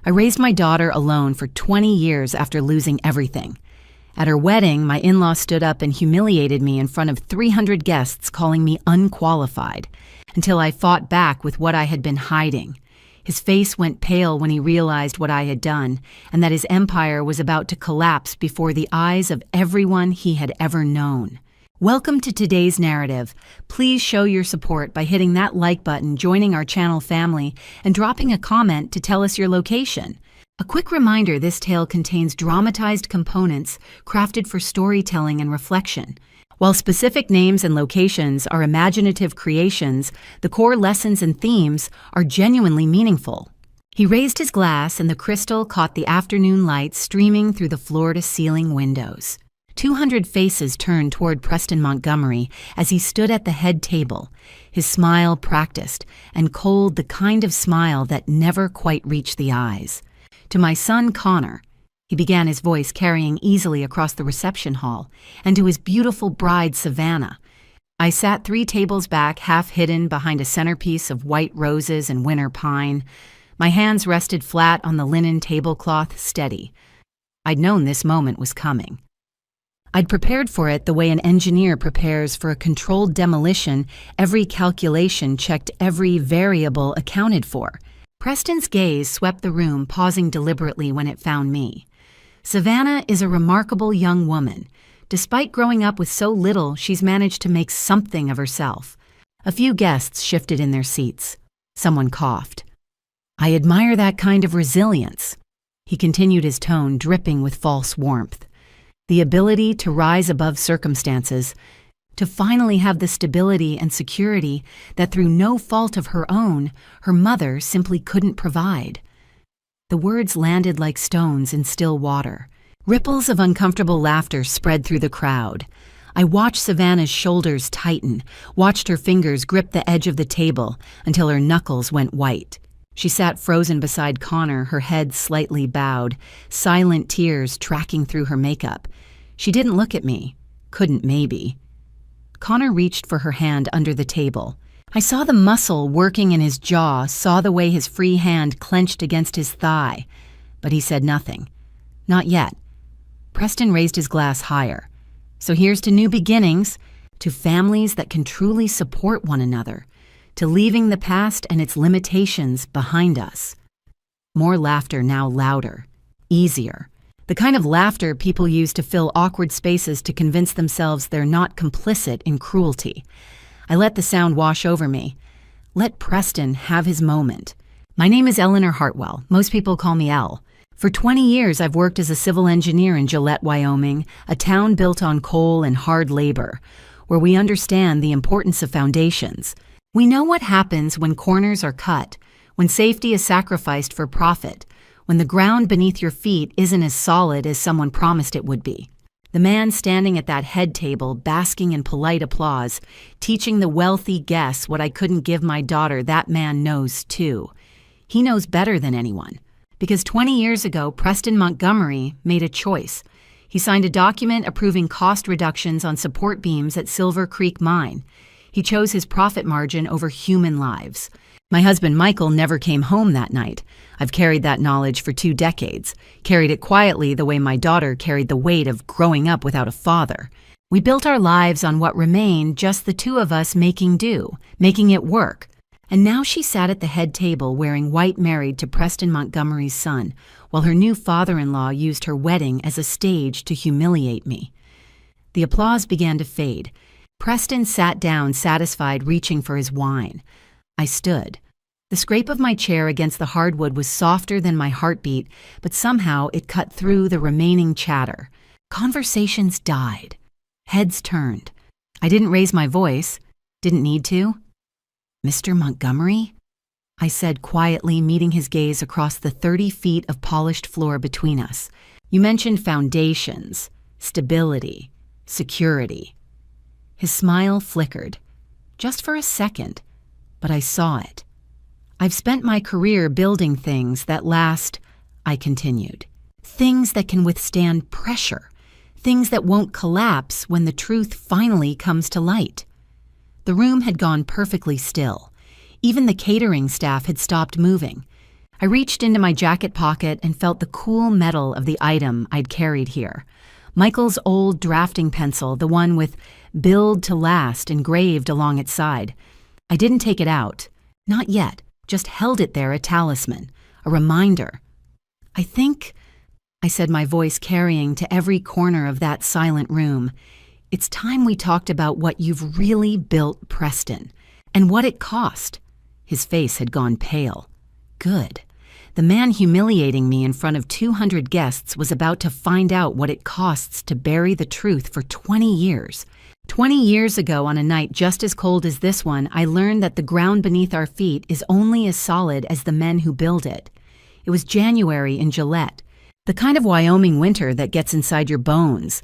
I raised my daughter alone for 20 years after losing everything. At her wedding, my in-law stood up and humiliated me in front of 300 guests, calling me unqualified, until I fought back with what I had been hiding. His face went pale when he realized what I had done, and that his empire was about to collapse before the eyes of everyone he had ever known. Welcome to today's narrative. Please show your support by hitting that like button, joining our channel family, and dropping a comment to tell us your location. A quick reminder, this tale contains dramatized components crafted for storytelling and reflection. While specific names and locations are imaginative creations, the core lessons and themes are genuinely meaningful. He raised his glass and the crystal caught the afternoon light streaming through the floor-to-ceiling windows. 200 faces turned toward Preston Montgomery as he stood at the head table, his smile practiced and cold, the kind of smile that never quite reached the eyes. To my son Connor, he began, his voice carrying easily across the reception hall, and to his beautiful bride Savannah. I sat 3 tables back, half hidden behind a centerpiece of white roses and winter pine. My hands rested flat on the linen tablecloth, steady. I'd known this moment was coming. I'd prepared for it the way an engineer prepares for a controlled demolition, every calculation checked, every variable accounted for. Preston's gaze swept the room, pausing deliberately when it found me. Savannah is a remarkable young woman. Despite growing up with so little, she's managed to make something of herself. A few guests shifted in their seats. Someone coughed. I admire that kind of resilience. He continued, his tone dripping with false warmth. The ability to rise above circumstances, to finally have the stability and security that through no fault of her own, her mother simply couldn't provide. The words landed like stones in still water. Ripples of uncomfortable laughter spread through the crowd. I watched Savannah's shoulders tighten, watched her fingers grip the edge of the table until her knuckles went white. She sat frozen beside Connor, her head slightly bowed, silent tears tracking through her makeup. She didn't look at me. Couldn't, maybe. Connor reached for her hand under the table. I saw the muscle working in his jaw, saw the way his free hand clenched against his thigh, but he said nothing. Not yet. Preston raised his glass higher. So here's to new beginnings, to families that can truly support one another, to leaving the past and its limitations behind us. More laughter, now louder, easier. The kind of laughter people use to fill awkward spaces to convince themselves they're not complicit in cruelty. I let the sound wash over me. Let Preston have his moment. My name is Eleanor Hartwell. Most people call me Elle. For 20 years, I've worked as a civil engineer in Gillette, Wyoming, a town built on coal and hard labor, where we understand the importance of foundations. We know what happens when corners are cut, when safety is sacrificed for profit, when the ground beneath your feet isn't as solid as someone promised it would be. The man standing at that head table, basking in polite applause, teaching the wealthy guests what I couldn't give my daughter, that man knows too. He knows better than anyone. Because 20 years ago, Preston Montgomery made a choice. He signed a document approving cost reductions on support beams at Silver Creek Mine. He chose his profit margin over human lives. My husband Michael never came home that night. I've carried that knowledge for 2 decades, carried it quietly the way my daughter carried the weight of growing up without a father. We built our lives on what remained, just the 2 of us making do, making it work. And now she sat at the head table wearing white, married to Preston Montgomery's son, while her new father-in-law used her wedding as a stage to humiliate me. The applause began to fade. Preston sat down, satisfied, reaching for his wine. I stood. The scrape of my chair against the hardwood was softer than my heartbeat, but somehow it cut through the remaining chatter. Conversations died. Heads turned. I didn't raise my voice. Didn't need to. Mr. Montgomery? I said quietly, meeting his gaze across the 30 feet of polished floor between us. You mentioned foundations, stability, security. His smile flickered. Just for a second. But I saw it. I've spent my career building things that last, I continued. Things that can withstand pressure. Things that won't collapse when the truth finally comes to light. The room had gone perfectly still. Even the catering staff had stopped moving. I reached into my jacket pocket and felt the cool metal of the item I'd carried here. Michael's old drafting pencil, the one with "Build to Last" engraved along its side. I didn't take it out. Not yet, just held it there, a talisman, a reminder. I think, I said, my voice carrying to every corner of that silent room, it's time we talked about what you've really built, Preston, and what it cost. His face had gone pale. Good. The man humiliating me in front of 200 guests was about to find out what it costs to bury the truth for 20 years. 20 years ago, on a night just as cold as this one, I learned that the ground beneath our feet is only as solid as the men who build it. It was January in Gillette, the kind of Wyoming winter that gets inside your bones.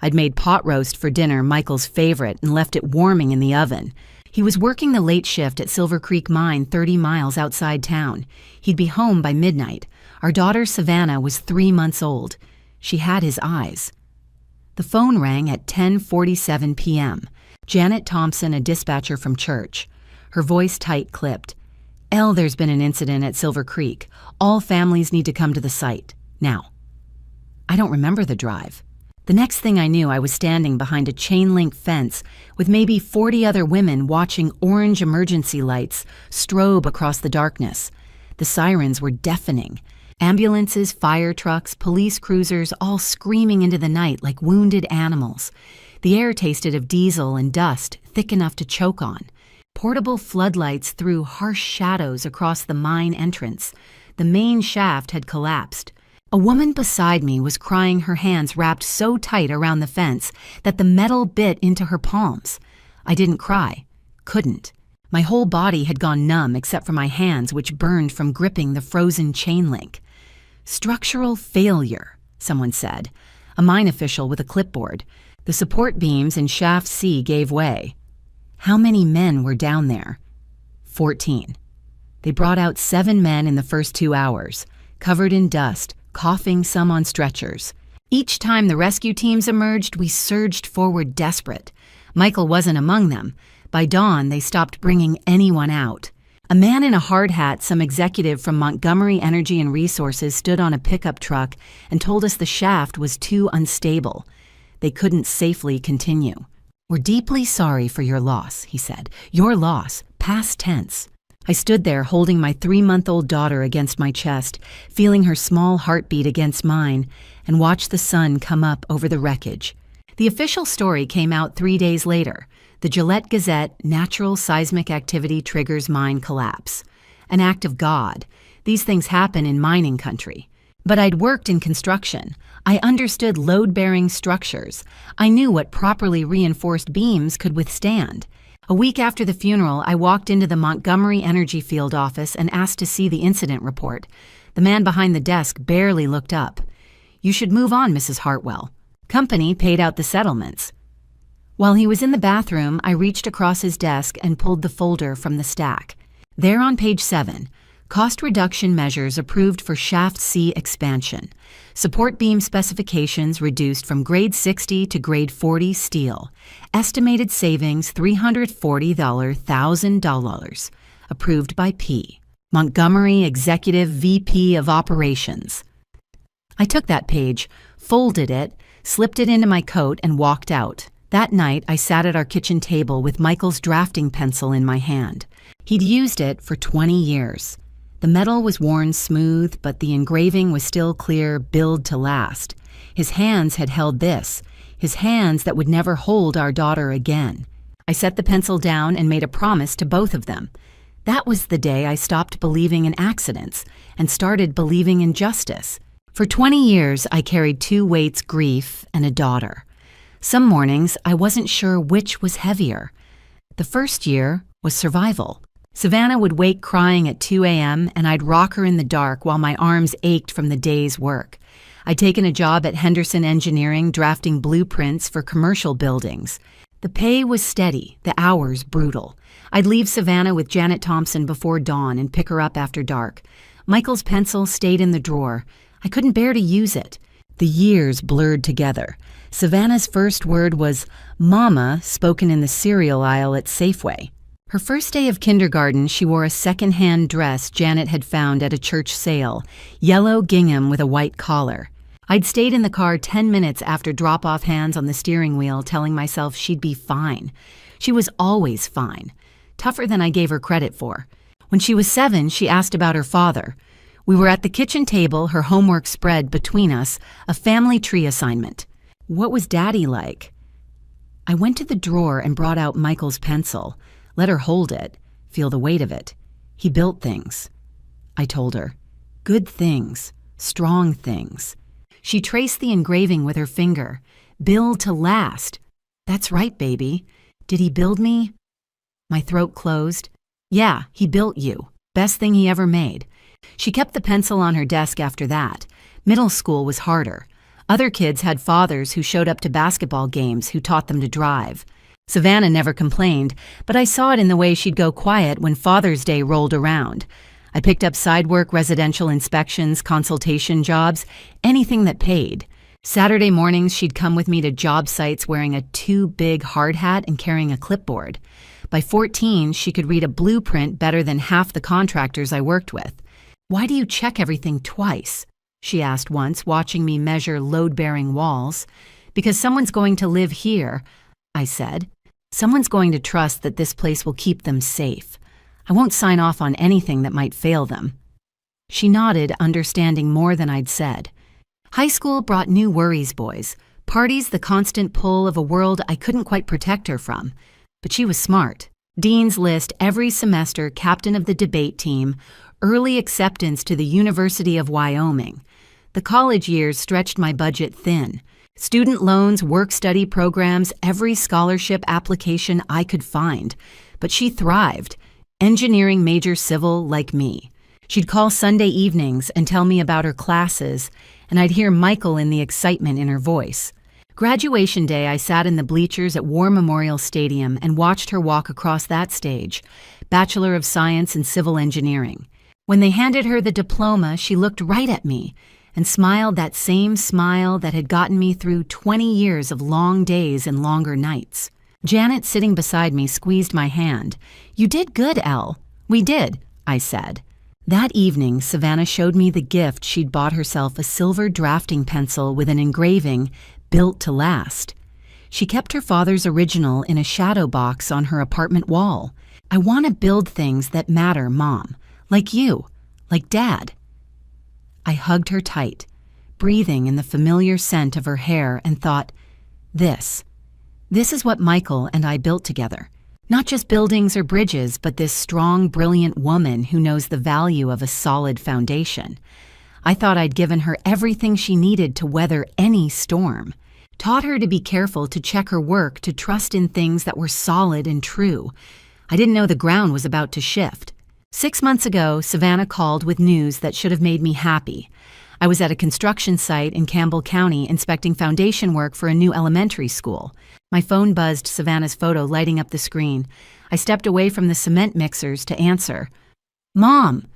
I'd made pot roast for dinner, Michael's favorite, and left it warming in the oven. He was working the late shift at Silver Creek Mine 30 miles outside town. He'd be home by midnight. Our daughter Savannah was 3 months old. She had his eyes. The phone rang at 10:47 p.m. Janet Thompson, a dispatcher from church. Her voice tight-clipped. "Elle, there's been an incident at Silver Creek. All families need to come to the site. Now." I don't remember the drive. The next thing I knew, I was standing behind a chain-link fence with maybe 40 other women watching orange emergency lights strobe across the darkness. The sirens were deafening. Ambulances, fire trucks, police cruisers, all screaming into the night like wounded animals. The air tasted of diesel and dust, thick enough to choke on. Portable floodlights threw harsh shadows across the mine entrance. The main shaft had collapsed. A woman beside me was crying, her hands wrapped so tight around the fence that the metal bit into her palms. I didn't cry. Couldn't. My whole body had gone numb except for my hands, which burned from gripping the frozen chain link. "Structural failure," someone said. A mine official with a clipboard. The support beams in shaft C gave way. How many men were down there? 14. They brought out 7 men in the first 2 hours, covered in dust, coughing, some on stretchers. Each time the rescue teams emerged, we surged forward desperate. Michael wasn't among them. By dawn, they stopped bringing anyone out. A man in a hard hat, some executive from Montgomery Energy and Resources, stood on a pickup truck and told us the shaft was too unstable. They couldn't safely continue. "We're deeply sorry for your loss," he said. "Your loss, past tense." I stood there holding my 3-month-old daughter against my chest, feeling her small heartbeat against mine, and watched the sun come up over the wreckage. The official story came out 3 days later. The Gillette Gazette, "Natural seismic activity triggers mine collapse." An act of God. These things happen in mining country. But I'd worked in construction. I understood load-bearing structures. I knew what properly reinforced beams could withstand. A week after the funeral, I walked into the Montgomery Energy Field office and asked to see the incident report. The man behind the desk barely looked up. "You should move on, Mrs. Hartwell. Company paid out the settlements." While he was in the bathroom, I reached across his desk and pulled the folder from the stack. There on page 7, cost reduction measures approved for shaft C expansion. Support beam specifications reduced from grade 60 to grade 40 steel. Estimated savings $340,000. Approved by P. Montgomery Executive VP of Operations. I took that page, folded it, slipped it into my coat, and walked out. That night, I sat at our kitchen table with Michael's drafting pencil in my hand. He'd used it for 20 years. The metal was worn smooth, but the engraving was still clear, "Build to Last." His hands had held this, his hands that would never hold our daughter again. I set the pencil down and made a promise to both of them. That was the day I stopped believing in accidents and started believing in justice. For 20 years, I carried 2 weights: grief and a daughter. Some mornings, I wasn't sure which was heavier. The first year was survival. Savannah would wake crying at 2 a.m., and I'd rock her in the dark while my arms ached from the day's work. I'd taken a job at Henderson Engineering drafting blueprints for commercial buildings. The pay was steady, the hours brutal. I'd leave Savannah with Janet Thompson before dawn and pick her up after dark. Michael's pencil stayed in the drawer. I couldn't bear to use it. The years blurred together. Savannah's first word was "Mama," spoken in the cereal aisle at Safeway. Her first day of kindergarten, she wore a second-hand dress Janet had found at a church sale, yellow gingham with a white collar. I'd stayed in the car 10 minutes after drop-off hands on the steering wheel, telling myself she'd be fine. She was always fine, tougher than I gave her credit for. When she was 7, she asked about her father. We were at the kitchen table, her homework spread between us, a family tree assignment. What was Daddy like? I went to the drawer and brought out Michael's pencil. Let her hold it, feel the weight of it. He built things. I told her. Good things, strong things. She traced the engraving with her finger. Build to last. That's right, baby. Did he build me? My throat closed. Yeah, he built you. Best thing he ever made. She kept the pencil on her desk after that. Middle school was harder. Other kids had fathers who showed up to basketball games who taught them to drive. Savannah never complained, but I saw it in the way she'd go quiet when Father's Day rolled around. I picked up side work, residential inspections, consultation jobs, anything that paid. Saturday mornings, she'd come with me to job sites wearing a too big hard hat and carrying a clipboard. By 14, she could read a blueprint better than half the contractors I worked with. Why do you check everything twice? She asked once, watching me measure load-bearing walls. Because someone's going to live here, I said. Someone's going to trust that this place will keep them safe. I won't sign off on anything that might fail them. She nodded, understanding more than I'd said. High school brought new worries, boys. Parties, the constant pull of a world I couldn't quite protect her from. But she was smart. Dean's List every semester, captain of the debate team, early acceptance to the University of Wyoming. The college years stretched my budget thin. Student loans, work-study programs, every scholarship application I could find. But she thrived. Engineering major civil like me. She'd call Sunday evenings and tell me about her classes, and I'd hear Michael in the excitement in her voice. Graduation day, I sat in the bleachers at War Memorial Stadium and watched her walk across that stage, Bachelor of Science in Civil Engineering. When they handed her the diploma, she looked right at me and smiled that same smile that had gotten me through 20 years of long days and longer nights. Janet, sitting beside me, squeezed my hand. You did good, Elle. We did, I said. That evening, Savannah showed me the gift she'd bought herself, a silver drafting pencil with an engraving, built to last. She kept her father's original in a shadow box on her apartment wall. I want to build things that matter, Mom. Like you. Like Dad. I hugged her tight, breathing in the familiar scent of her hair, and thought, This is what Michael and I built together. Not just buildings or bridges, but this strong, brilliant woman who knows the value of a solid foundation. I thought I'd given her everything she needed to weather any storm. Taught her to be careful, to check her work, to trust in things that were solid and true. I didn't know the ground was about to shift. 6 months ago, Savannah called with news that should have made me happy. I was at a construction site in Campbell County inspecting foundation work for a new elementary school. My phone buzzed, Savannah's photo lighting up the screen. I stepped away from the cement mixers to answer. Mom!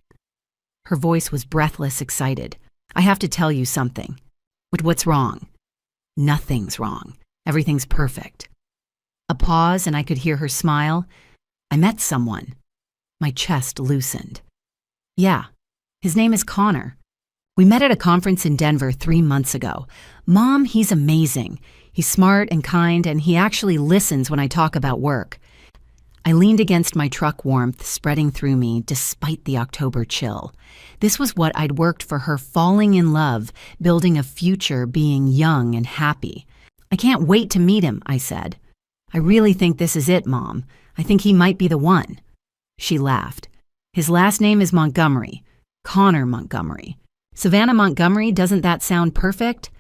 Her voice was breathless, excited. I have to tell you something. What's wrong? Nothing's wrong. Everything's perfect. A pause, and I could hear her smile. I met someone. My chest loosened. Yeah, his name is Connor. We met at a conference in Denver 3 months ago. Mom, he's amazing. He's smart and kind, and he actually listens when I talk about work. I leaned against my truck, warmth spreading through me despite the October chill. This was what I'd worked for her, falling in love, building a future, being young and happy. I can't wait to meet him, I said. I really think this is it, Mom. I think he might be the one. She laughed. His last name is Montgomery. Connor Montgomery. Savannah Montgomery, doesn't that sound perfect?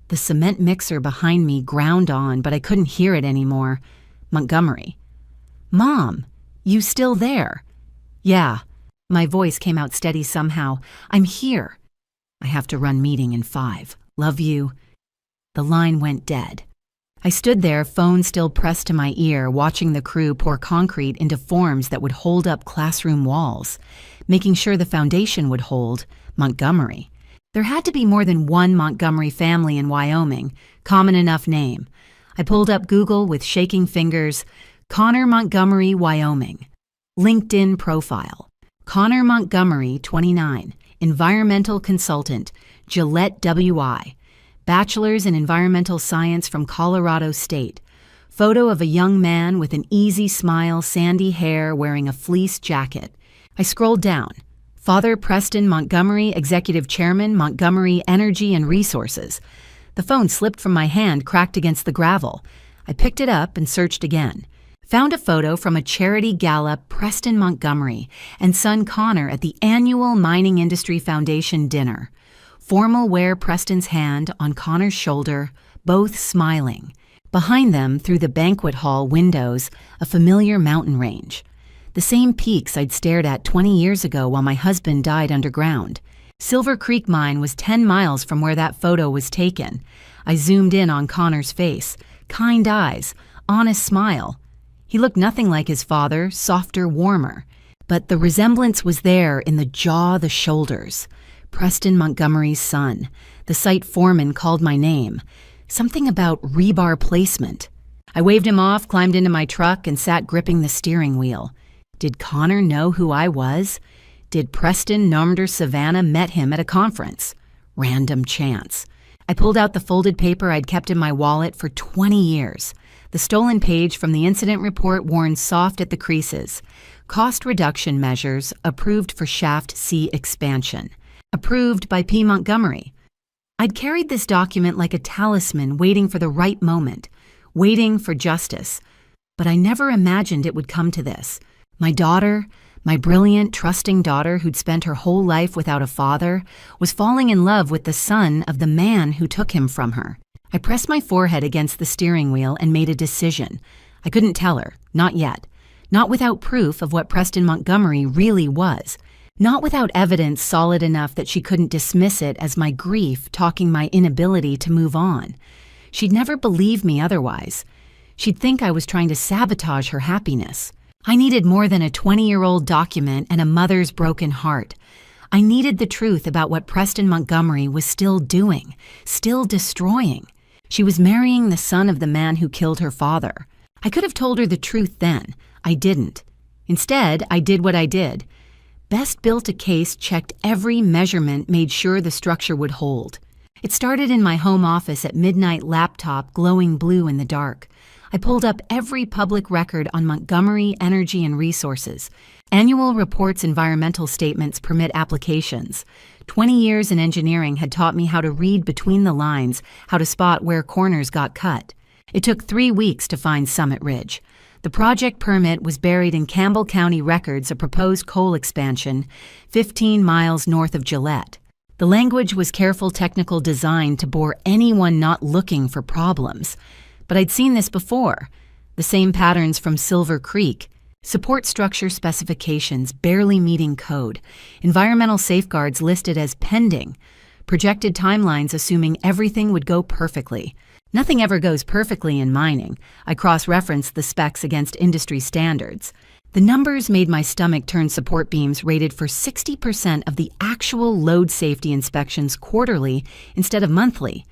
The cement mixer behind me ground on, but I couldn't hear it anymore. Montgomery. Mom, you still there? Yeah. My voice came out steady somehow. I'm here. I have to run meeting in 5. Love you. The line went dead. I stood there, phone still pressed to my ear, watching the crew pour concrete into forms that would hold up classroom walls, making sure the foundation would hold. Montgomery. There had to be more than one Montgomery family in Wyoming, common enough name. I pulled up Google with shaking fingers. Connor Montgomery, Wyoming. LinkedIn profile. Connor Montgomery, 29, environmental consultant, Gillette WI, bachelor's in environmental science from Colorado State. Photo of a young man with an easy smile, sandy hair, wearing a fleece jacket. I scrolled down. Father Preston Montgomery, executive chairman, Montgomery Energy and Resources. The phone slipped from my hand, cracked against the gravel. I picked it up and searched again. Found a photo from a charity gala, Preston Montgomery and son Connor at the annual Mining Industry Foundation dinner. Formal wear, Preston's hand on Connor's shoulder, both smiling. Behind them, through the banquet hall windows, a familiar mountain range. The same peaks I'd stared at 20 years ago while my husband died underground. Silver Creek Mine was 10 miles from where that photo was taken. I zoomed in on Connor's face. Kind eyes, honest smile. He looked nothing like his father, softer, warmer. But the resemblance was there in the jaw, the shoulders. Preston Montgomery's son. The site foreman called my name. Something about rebar placement. I waved him off, climbed into my truck, and sat gripping the steering wheel. Did Connor know who I was? Did Preston Nomder Savannah met him at a conference? Random chance. I pulled out the folded paper I'd kept in my wallet for 20 years. The stolen page from the incident report worn soft at the creases. Cost reduction measures approved for Shaft C expansion. Approved by P. Montgomery. I'd carried this document like a talisman, waiting for the right moment, waiting for justice. But I never imagined it would come to this. My daughter, my brilliant, trusting daughter who'd spent her whole life without a father, was falling in love with the son of the man who took him from her. I pressed my forehead against the steering wheel and made a decision. I couldn't tell her, not yet. Not without proof of what Preston Montgomery really was. Not without evidence solid enough that she couldn't dismiss it as my grief talking my inability to move on. She'd never believe me otherwise. She'd think I was trying to sabotage her happiness. I needed more than a 20-year-old document and a mother's broken heart. I needed the truth about what Preston Montgomery was still doing, still destroying. She was marrying the son of the man who killed her father. I could have told her the truth then. I didn't. Instead, I did what I did. Best built a case, checked every measurement, made sure the structure would hold. It started in my home office at midnight, laptop glowing blue in the dark. I pulled up every public record on Montgomery Energy and Resources. Annual reports, environmental statements, permit applications. 20 years in engineering had taught me how to read between the lines, how to spot where corners got cut. It took 3 weeks to find Summit Ridge. The project permit was buried in Campbell County records, a proposed coal expansion 15 miles north of Gillette. The language was careful technical design to bore anyone not looking for problems. But I'd seen this before. The same patterns from Silver Creek. Support structure specifications barely meeting code. Environmental safeguards listed as pending. Projected timelines assuming everything would go perfectly. Nothing ever goes perfectly in mining. I cross-referenced the specs against industry standards. The numbers made my stomach turn. Support beams rated for 60% of the actual load safety inspections quarterly instead of monthly.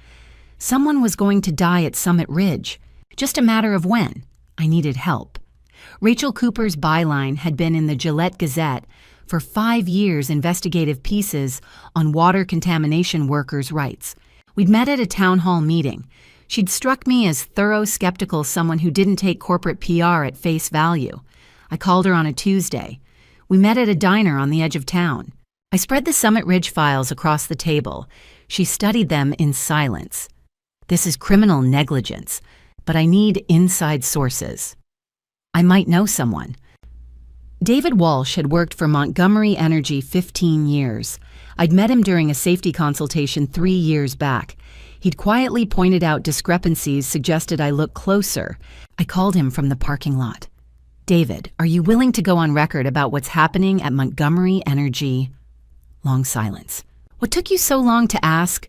Someone was going to die at Summit Ridge. Just a matter of when. I needed help. Rachel Cooper's byline had been in the Gillette Gazette for 5 years, investigative pieces on water contamination workers' rights. We'd met at a town hall meeting. She'd struck me as thorough, skeptical, someone who didn't take corporate PR at face value. I called her on a Tuesday. We met at a diner on the edge of town. I spread the Summit Ridge files across the table. She studied them in silence. This is criminal negligence, but I need inside sources. I might know someone. David Walsh had worked for Montgomery Energy 15 years. I'd met him during a safety consultation 3 years back. He'd quietly pointed out discrepancies, suggested I look closer. I called him from the parking lot. David, are you willing to go on record about what's happening at Montgomery Energy? Long silence. What took you so long to ask?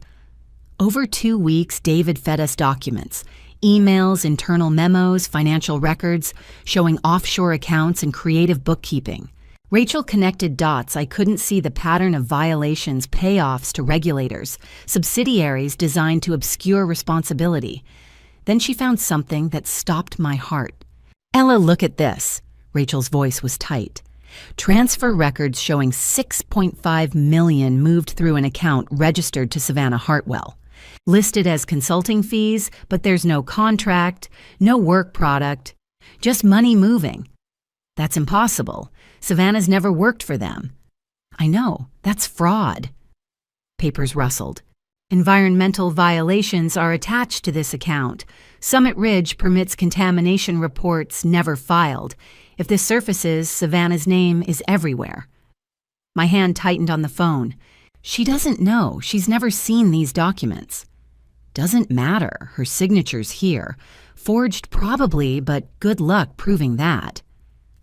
Over 2 weeks, David fed us documents. Emails, internal memos, financial records, showing offshore accounts and creative bookkeeping. Rachel connected dots. I couldn't see the pattern of violations, payoffs to regulators, subsidiaries designed to obscure responsibility. Then she found something that stopped my heart. Ella, look at this. Rachel's voice was tight. Transfer records showing $6.5 million moved through an account registered to Savannah Hartwell. Listed as consulting fees, but there's no contract, no work product, just money moving. That's impossible. Savannah's never worked for them. I know, that's fraud. Papers rustled. Environmental violations are attached to this account. Summit Ridge permits contamination reports never filed. If this surfaces, Savannah's name is everywhere. My hand tightened on the phone. She doesn't know. She's never seen these documents. Doesn't matter. Her signature's here. Forged probably, but good luck proving that.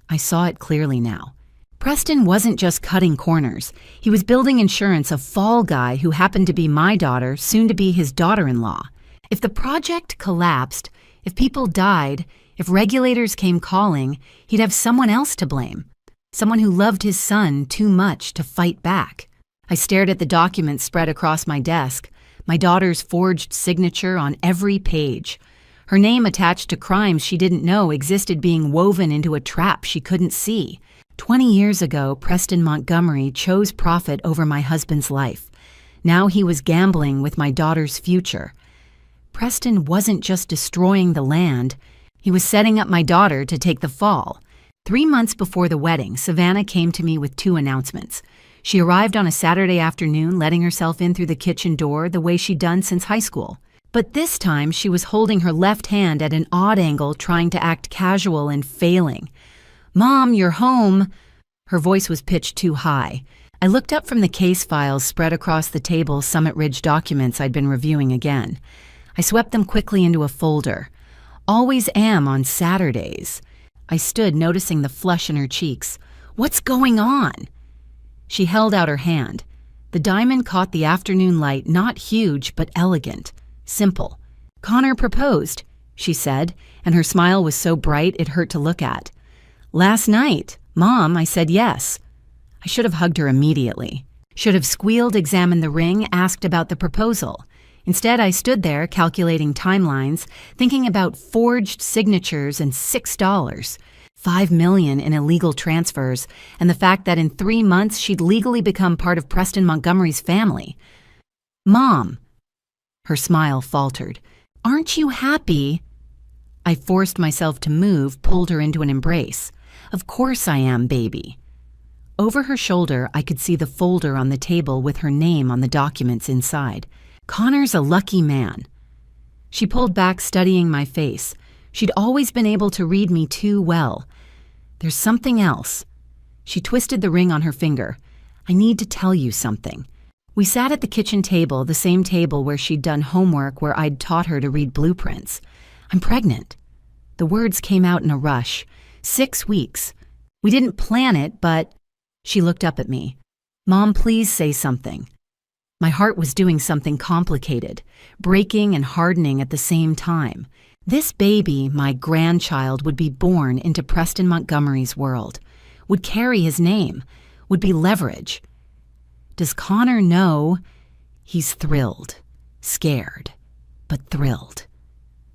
I saw it clearly now. Preston wasn't just cutting corners. He was building insurance a fall guy who happened to be my daughter, soon to be his daughter-in-law. If the project collapsed, if people died, if regulators came calling, he'd have someone else to blame. Someone who loved his son too much to fight back. I stared at the documents spread across my desk, my daughter's forged signature on every page. Her name attached to crimes she didn't know existed being woven into a trap she couldn't see. 20 years ago, Preston Montgomery chose profit over my husband's life. Now he was gambling with my daughter's future. Preston wasn't just destroying the land, he was setting up my daughter to take the fall. 3 months before the wedding, Savannah came to me with 2 announcements. She arrived on a Saturday afternoon, letting herself in through the kitchen door the way she'd done since high school. But this time, she was holding her left hand at an odd angle, trying to act casual and failing. "Mom, you're home." Her voice was pitched too high. I looked up from the case files spread across the table, Summit Ridge documents I'd been reviewing again. I swept them quickly into a folder. Always am on Saturdays. I stood, noticing the flush in her cheeks. "What's going on?" She held out her hand. The diamond caught the afternoon light, not huge, but elegant, simple. "Connor proposed," she said, and her smile was so bright it hurt to look at. "Last night, Mom, I said yes." I should have hugged her immediately. Should have squealed, examined the ring, asked about the proposal. Instead, I stood there calculating timelines, thinking about forged signatures and $6, $5 million in illegal transfers, and the fact that in 3 months she'd legally become part of Preston Montgomery's family. "Mom," her smile faltered, "aren't you happy?" I forced myself to move, pulled her into an embrace. "Of course I am, baby." Over her shoulder, I could see the folder on the table with her name on the documents inside. "Connor's a lucky man." She pulled back, studying my face. She'd always been able to read me too well. "There's something else." She twisted the ring on her finger. "I need to tell you something." We sat at the kitchen table, the same table where she'd done homework, where I'd taught her to read blueprints. "I'm pregnant." The words came out in a rush. 6 weeks. We didn't plan it, but... She looked up at me. "Mom, please say something." My heart was doing something complicated, breaking and hardening at the same time. This baby, my grandchild, would be born into Preston Montgomery's world, would carry his name, would be leverage. Does Connor know? He's thrilled, scared, but thrilled.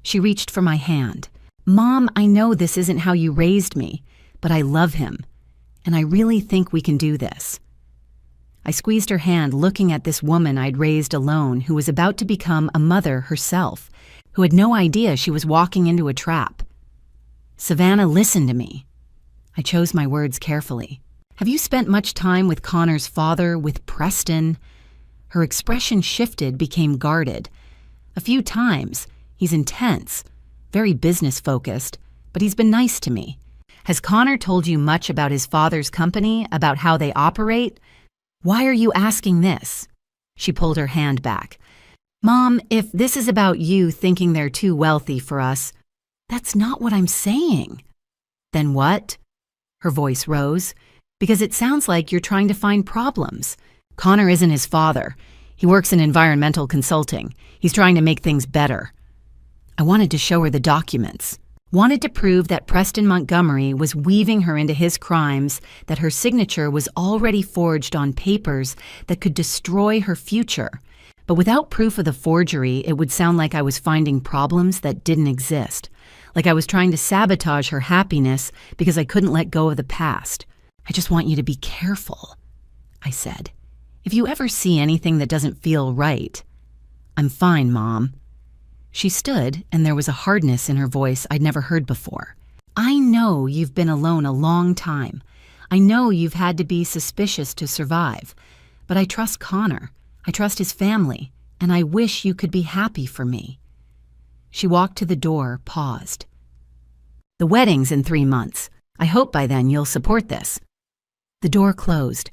She reached for my hand. "Mom, I know this isn't how you raised me, but I love him, and I really think we can do this." I squeezed her hand, looking at this woman I'd raised alone, who was about to become a mother herself, who had no idea she was walking into a trap. "Savannah, listen to me." I chose my words carefully. "Have you spent much time with Connor's father, with Preston?" Her expression shifted, became guarded. "A few times. He's intense, very business-focused, but he's been nice to me." "Has Connor told you much about his father's company, about how they operate?" "Why are you asking this?" She pulled her hand back. "Mom, if this is about you thinking they're too wealthy for us, that's not what I'm saying." "Then what?" Her voice rose. "Because it sounds like you're trying to find problems. Connor isn't his father. He works in environmental consulting. He's trying to make things better." I wanted to show her the documents. Wanted to prove that Preston Montgomery was weaving her into his crimes, that her signature was already forged on papers that could destroy her future. But without proof of the forgery, it would sound like I was finding problems that didn't exist. like I was trying to sabotage her happiness because I couldn't let go of the past. "I just want you to be careful," I said. "If you ever see anything that doesn't feel right." "I'm fine, Mom." She stood, and there was a hardness in her voice I'd never heard before. "I know you've been alone a long time. I know you've had to be suspicious to survive. But I trust Connor. I trust his family, and I wish you could be happy for me." She walked to the door, paused. "The wedding's in 3 months. I hope by then you'll support this." The door closed.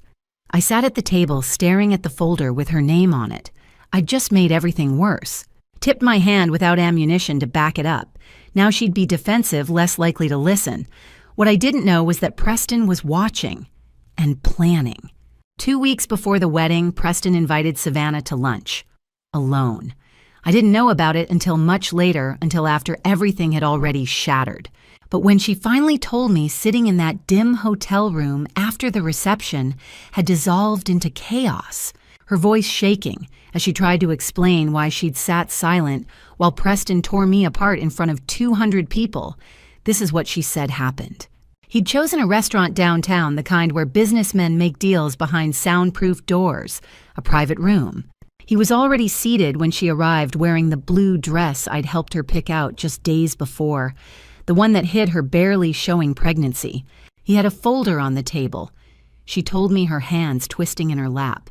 I sat at the table staring at the folder with her name on it. I'd just made everything worse. Tipped my hand without ammunition to back it up. Now she'd be defensive, less likely to listen. What I didn't know was that Preston was watching and planning. 2 weeks before the wedding, Preston invited Savannah to lunch. Alone. I didn't know about it until much later, until after everything had already shattered. But when she finally told me, sitting in that dim hotel room after the reception had dissolved into chaos, her voice shaking as she tried to explain why she'd sat silent while Preston tore me apart in front of 200 people, this is what she said happened. He'd chosen a restaurant downtown, the kind where businessmen make deals behind soundproof doors, a private room. He was already seated when she arrived, wearing the blue dress I'd helped her pick out just days before, the one that hid her barely showing pregnancy. He had a folder on the table. She told me, her hands twisting in her lap.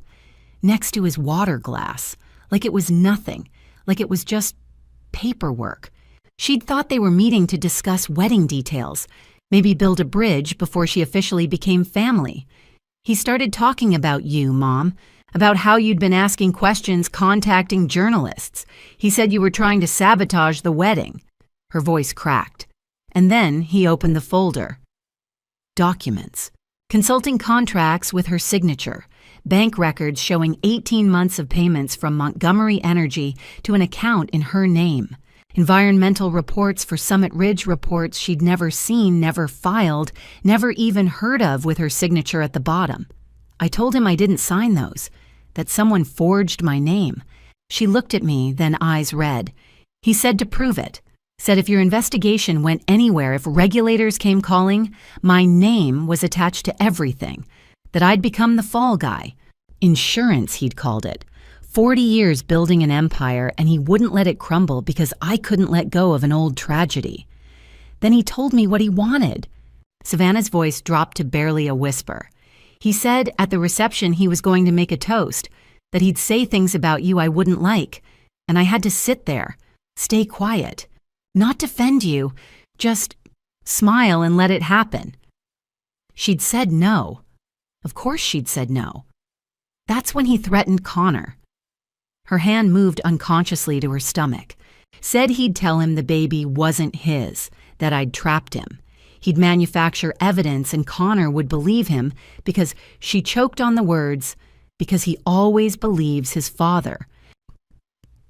Next to his water glass, like it was nothing, like it was just paperwork. She'd thought they were meeting to discuss wedding details, maybe build a bridge before she officially became family. "He started talking about you, Mom, about how you'd been asking questions, contacting journalists. He said you were trying to sabotage the wedding." Her voice cracked. And then he opened the folder. Documents. Consulting contracts with her signature. Bank records showing 18 months of payments from Montgomery Energy to an account in her name. Environmental reports for Summit Ridge, reports she'd never seen, never filed, never even heard of, with her signature at the bottom. I told him I didn't sign those, that someone forged my name. She looked at me, then eyes red. He said to prove it. Said if your investigation went anywhere, if regulators came calling, my name was attached to everything. That I'd become the fall guy. Insurance, he'd called it. 40 years building an empire, and he wouldn't let it crumble because I couldn't let go of an old tragedy. Then he told me what he wanted. Savannah's voice dropped to barely a whisper. He said at the reception he was going to make a toast, that he'd say things about you I wouldn't like, and I had to sit there, stay quiet, not defend you, just smile and let it happen. She'd said no. Of course she'd said no. That's when he threatened Connor. Her hand moved unconsciously to her stomach. Said he'd tell him the baby wasn't his, that I'd trapped him. He'd manufacture evidence and Connor would believe him because, she choked on the words, because he always believes his father.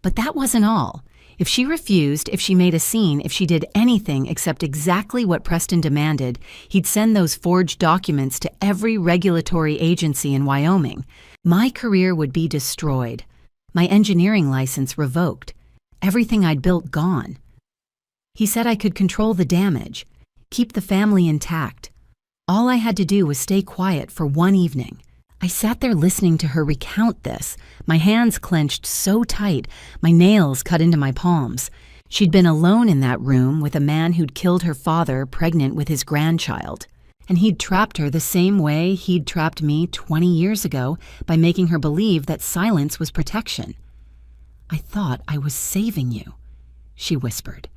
But that wasn't all. If she refused, if she made a scene, if she did anything except exactly what Preston demanded, he'd send those forged documents to every regulatory agency in Wyoming. My career would be destroyed. My engineering license revoked. Everything I'd built gone. He said I could control the damage, keep the family intact. All I had to do was stay quiet for one evening. I sat there listening to her recount this, my hands clenched so tight, my nails cut into my palms. She'd been alone in that room with a man who'd killed her father, pregnant with his grandchild. And he'd trapped her the same way he'd trapped me 20 years ago by making her believe that silence was protection. "I thought I was saving you," she whispered.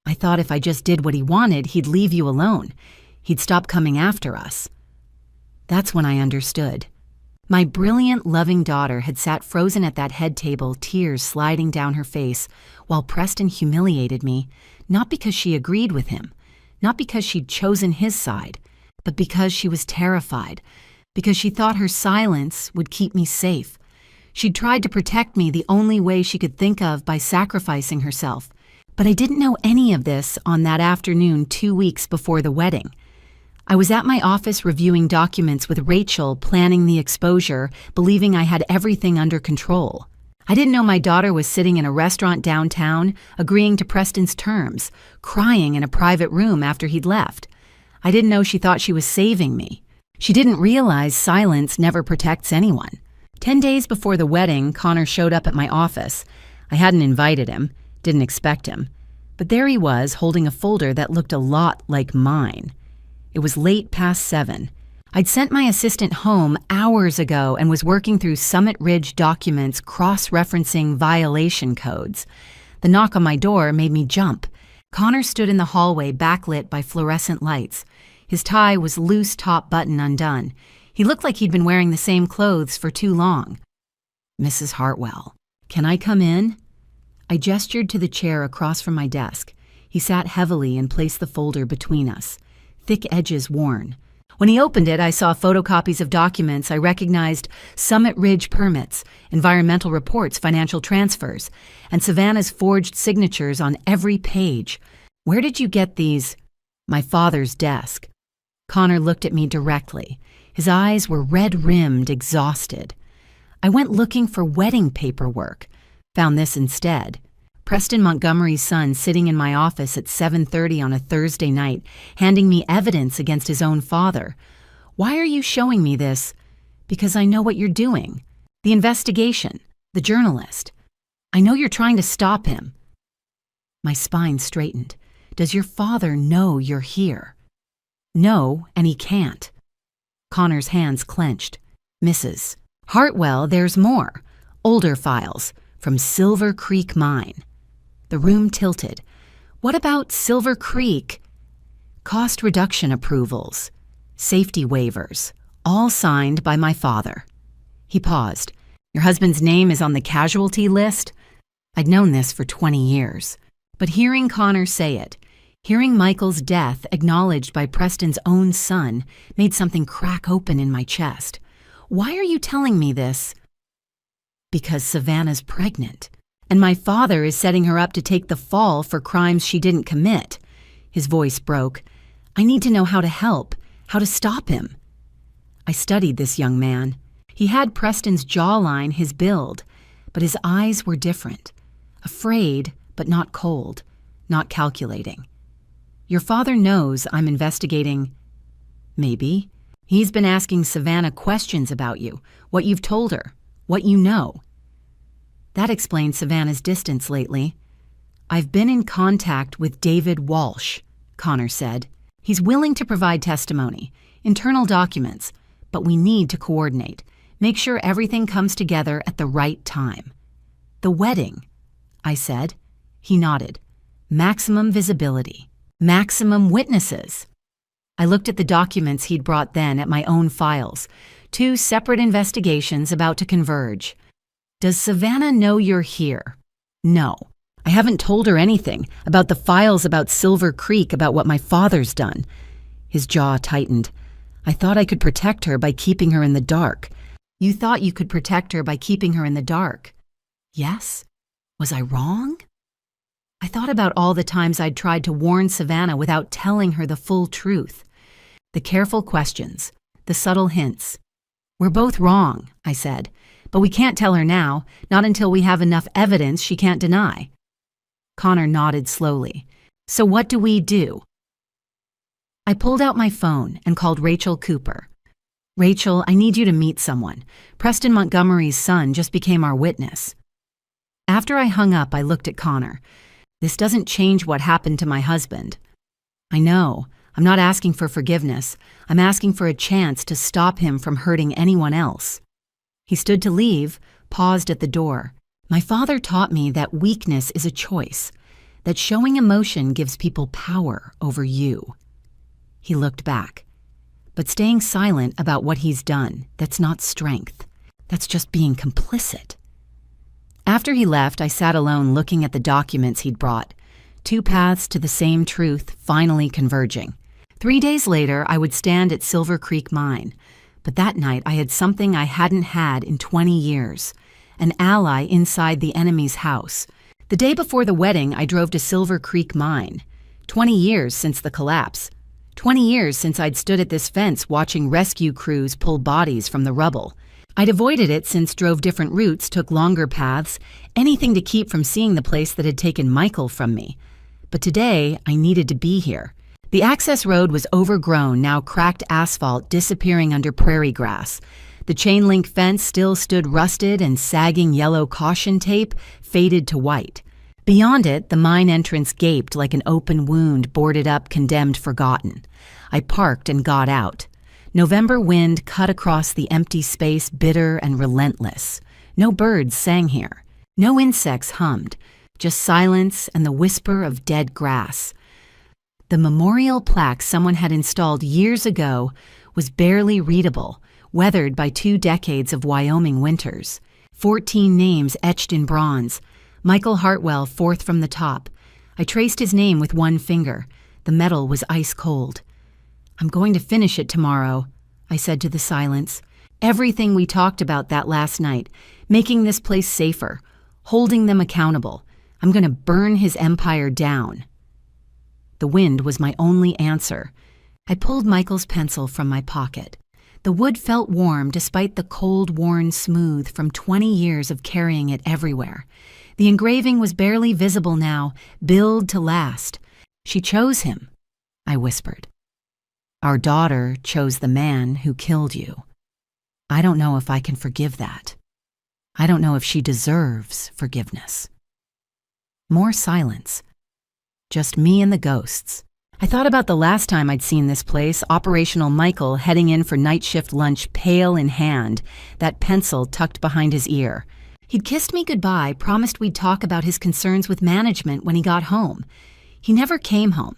"I thought if I just did what he wanted, he'd leave you alone. He'd stop coming after us." That's when I understood. My brilliant, loving daughter had sat frozen at that head table, tears sliding down her face, while Preston humiliated me, not because she agreed with him, not because she'd chosen his side, but because she was terrified, because she thought her silence would keep me safe. She'd tried to protect me the only way she could think of, by sacrificing herself. But I didn't know any of this on that afternoon 2 weeks before the wedding. I was at my office reviewing documents with Rachel, planning the exposure, believing I had everything under control. I didn't know my daughter was sitting in a restaurant downtown, agreeing to Preston's terms, crying in a private room after he'd left. I didn't know she thought she was saving me. She didn't realize silence never protects anyone. 10 days before the wedding, Connor showed up at my office. I hadn't invited him, didn't expect him. But there he was, holding a folder that looked a lot like mine. It was late past 7. I'd sent my assistant home hours ago and was working through Summit Ridge documents cross-referencing violation codes. The knock on my door made me jump. Connor stood in the hallway backlit by fluorescent lights. His tie was loose top button undone. He looked like he'd been wearing the same clothes for too long. "Mrs. Hartwell, can I come in?" I gestured to the chair across from my desk. He sat heavily and placed the folder between us, thick edges worn. When he opened it, I saw photocopies of documents I recognized: Summit Ridge permits, environmental reports, financial transfers, and Savannah's forged signatures on every page. "Where did you get these?" "My father's desk." Connor looked at me directly. His eyes were red-rimmed, exhausted. "I went looking for wedding paperwork. Found this instead. Preston Montgomery's son sitting in my office at 7:30 on a Thursday night, handing me evidence against his own father. Why are you showing me this?" "Because I know what you're doing. The investigation. The journalist. I know you're trying to stop him." My spine straightened. "Does your father know you're here?" "No, and he can't." Connor's hands clenched. "Mrs. Hartwell, there's more. Older files from Silver Creek Mine." The room tilted. "What about Silver Creek?" "Cost reduction approvals, safety waivers, all signed by my father." He paused. "Your husband's name is on the casualty list?" I'd known this for 20 years. But hearing Connor say it, hearing Michael's death acknowledged by Preston's own son, made something crack open in my chest. "Why are you telling me this?" "Because Savannah's pregnant. And my father is setting her up to take the fall for crimes she didn't commit." His voice broke. "I need to know how to help, how to stop him." I studied this young man. He had Preston's jawline, his build, but his eyes were different. Afraid, but not cold, not calculating. "Your father knows I'm investigating." "Maybe. He's been asking Savannah questions about you, what you've told her, what you know." That explains Savannah's distance lately. "I've been in contact with David Walsh," Connor said. "He's willing to provide testimony, internal documents, but we need to coordinate, make sure everything comes together at the right time." "The wedding," I said. He nodded. "Maximum visibility, maximum witnesses." I looked at the documents he'd brought then at my own files, 2 separate investigations about to converge. "Does Savannah know you're here?" "No. I haven't told her anything about the files about Silver Creek, about what my father's done." His jaw tightened. "I thought I could protect her by keeping her in the dark." "You thought you could protect her by keeping her in the dark?" "Yes. Was I wrong?" I thought about all the times I'd tried to warn Savannah without telling her the full truth. The careful questions, the subtle hints. "We're both wrong," I said. "But we can't tell her now, not until we have enough evidence she can't deny." Connor nodded slowly. "So what do we do?" I pulled out my phone and called Rachel Cooper. "Rachel, I need you to meet someone. Preston Montgomery's son just became our witness." After I hung up, I looked at Connor. "This doesn't change what happened to my husband." "I know. I'm not asking for forgiveness. I'm asking for a chance to stop him from hurting anyone else." He stood to leave, paused at the door. "My father taught me that weakness is a choice, that showing emotion gives people power over you." He looked back. "But staying silent about what he's done, that's not strength. That's just being complicit." After he left, I sat alone looking at the documents he'd brought. 2 paths to the same truth finally converging. 3 days later, I would stand at Silver Creek Mine. But that night, I had something I hadn't had in 20 years. An ally inside the enemy's house. The day before the wedding, I drove to Silver Creek Mine. 20 years since the collapse. 20 years since I'd stood at this fence watching rescue crews pull bodies from the rubble. I'd avoided it since drove different routes, took longer paths, anything to keep from seeing the place that had taken Michael from me. But today, I needed to be here. The access road was overgrown, now cracked asphalt disappearing under prairie grass. The chain-link fence still stood rusted, and sagging yellow caution tape faded to white. Beyond it, the mine entrance gaped like an open wound boarded up, condemned, forgotten. I parked and got out. November wind cut across the empty space, bitter and relentless. No birds sang here. No insects hummed. Just silence and the whisper of dead grass. The memorial plaque someone had installed years ago was barely readable, weathered by 2 decades of Wyoming winters. 14 names etched in bronze. Michael Hartwell, 4th from the top. I traced his name with one finger. The metal was ice cold. "I'm going to finish it tomorrow," I said to the silence. "Everything we talked about that last night, making this place safer, holding them accountable. I'm going to burn his empire down." The wind was my only answer. I pulled Michael's pencil from my pocket. The wood felt warm despite the cold, worn smooth from 20 years of carrying it everywhere. The engraving was barely visible now, billed to last. "She chose him," I whispered. "Our daughter chose the man who killed you. I don't know if I can forgive that. I don't know if she deserves forgiveness." More silence. Just me and the ghosts. I thought about the last time I'd seen this place, Operational Michael heading in for night shift lunch, pail in hand, that pencil tucked behind his ear. He'd kissed me goodbye, promised we'd talk about his concerns with management when he got home. He never came home.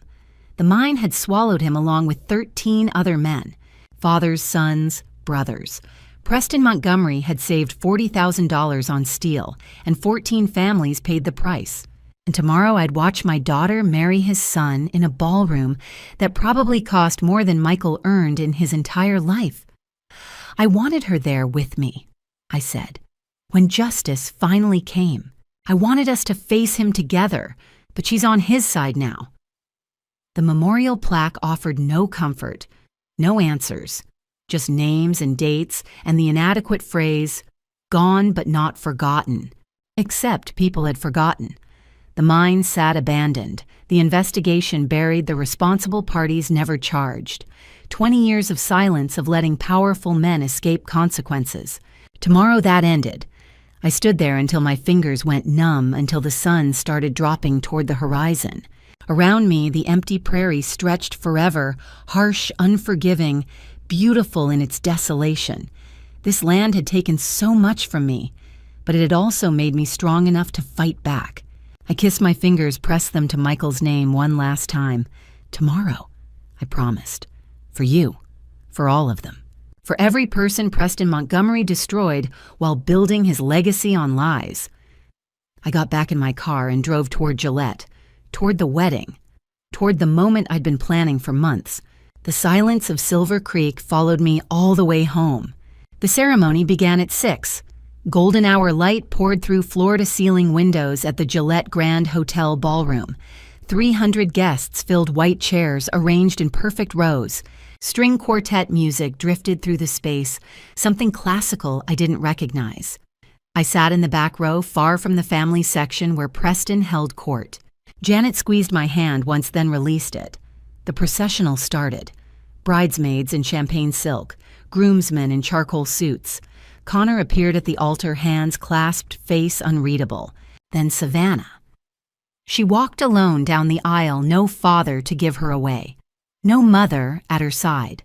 The mine had swallowed him along with 13 other men, fathers, sons, brothers. Preston Montgomery had saved $40,000 on steel, and 14 families paid the price. And tomorrow I'd watch my daughter marry his son in a ballroom that probably cost more than Michael earned in his entire life. I wanted her there with me, I said. When justice finally came, I wanted us to face him together, but she's on his side now. The memorial plaque offered no comfort, no answers, just names and dates and the inadequate phrase, "gone but not forgotten," except people had forgotten. The mine sat abandoned. The investigation buried, the responsible parties never charged. 20 years of silence of letting powerful men escape consequences. Tomorrow that ended. I stood there until my fingers went numb, until the sun started dropping toward the horizon. Around me, the empty prairie stretched forever, harsh, unforgiving, beautiful in its desolation. This land had taken so much from me, but it had also made me strong enough to fight back. I kissed my fingers, pressed them to Michael's name one last time. "Tomorrow," I promised. "For you, for all of them. For every person Preston Montgomery destroyed while building his legacy on lies." I got back in my car and drove toward Gillette, toward the wedding, toward the moment I'd been planning for months. The silence of Silver Creek followed me all the way home. The ceremony began at 6. Golden hour light poured through floor-to-ceiling windows at the Gillette Grand Hotel ballroom. 300 guests filled white chairs arranged in perfect rows. String quartet music drifted through the space, something classical I didn't recognize. I sat in the back row, far from the family section where Preston held court. Janet squeezed my hand once, then released it. The processional started. Bridesmaids in champagne silk, groomsmen in charcoal suits. Connor appeared at the altar, hands clasped, face unreadable. Then Savannah. She walked alone down the aisle, no father to give her away. No mother at her side.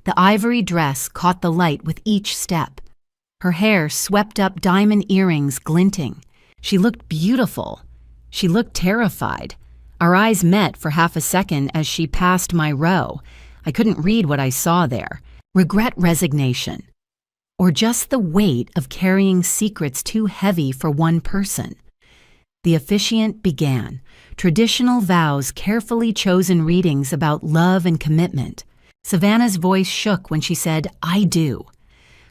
The ivory dress caught the light with each step. Her hair swept up, diamond earrings glinting. She looked beautiful. She looked terrified. Our eyes met for half a second as she passed my row. I couldn't read what I saw there. Regret, resignation. Or just the weight of carrying secrets too heavy for one person. The officiant began. Traditional vows, carefully chosen readings about love and commitment. Savannah's voice shook when she said, "I do."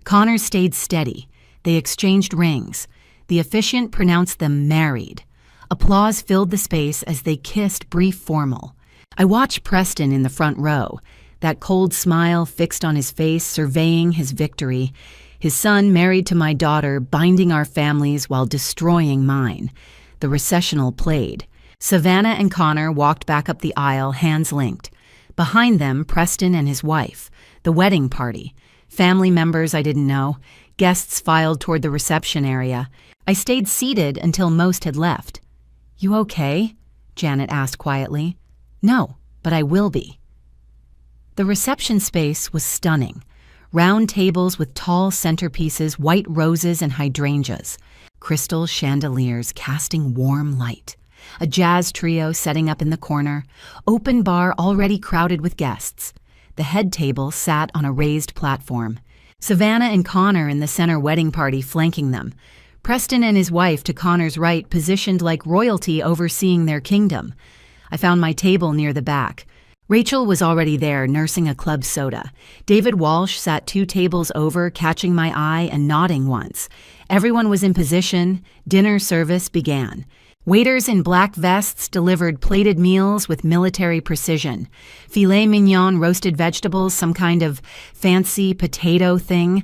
Connor stayed steady. They exchanged rings. The officiant pronounced them married. Applause filled the space as they kissed, brief, formal. I watched Preston in the front row, that cold smile fixed on his face, surveying his victory. His son married to my daughter, binding our families while destroying mine. The recessional played. Savannah and Connor walked back up the aisle, hands linked. Behind them, Preston and his wife. The wedding party. Family members I didn't know. Guests filed toward the reception area. I stayed seated until most had left. "You okay?" Janet asked quietly. "No, but I will be." The reception space was stunning. Round tables with tall centerpieces, white roses and hydrangeas. Crystal chandeliers casting warm light. A jazz trio setting up in the corner. Open bar already crowded with guests. The head table sat on a raised platform. Savannah and Connor in the center wedding party flanking them. Preston and his wife to Connor's right positioned like royalty overseeing their kingdom. I found my table near the back. Rachel was already there, nursing a club soda. David Walsh sat 2 tables over, catching my eye and nodding once. Everyone was in position. Dinner service began. Waiters in black vests delivered plated meals with military precision. Filet mignon, roasted vegetables, some kind of fancy potato thing.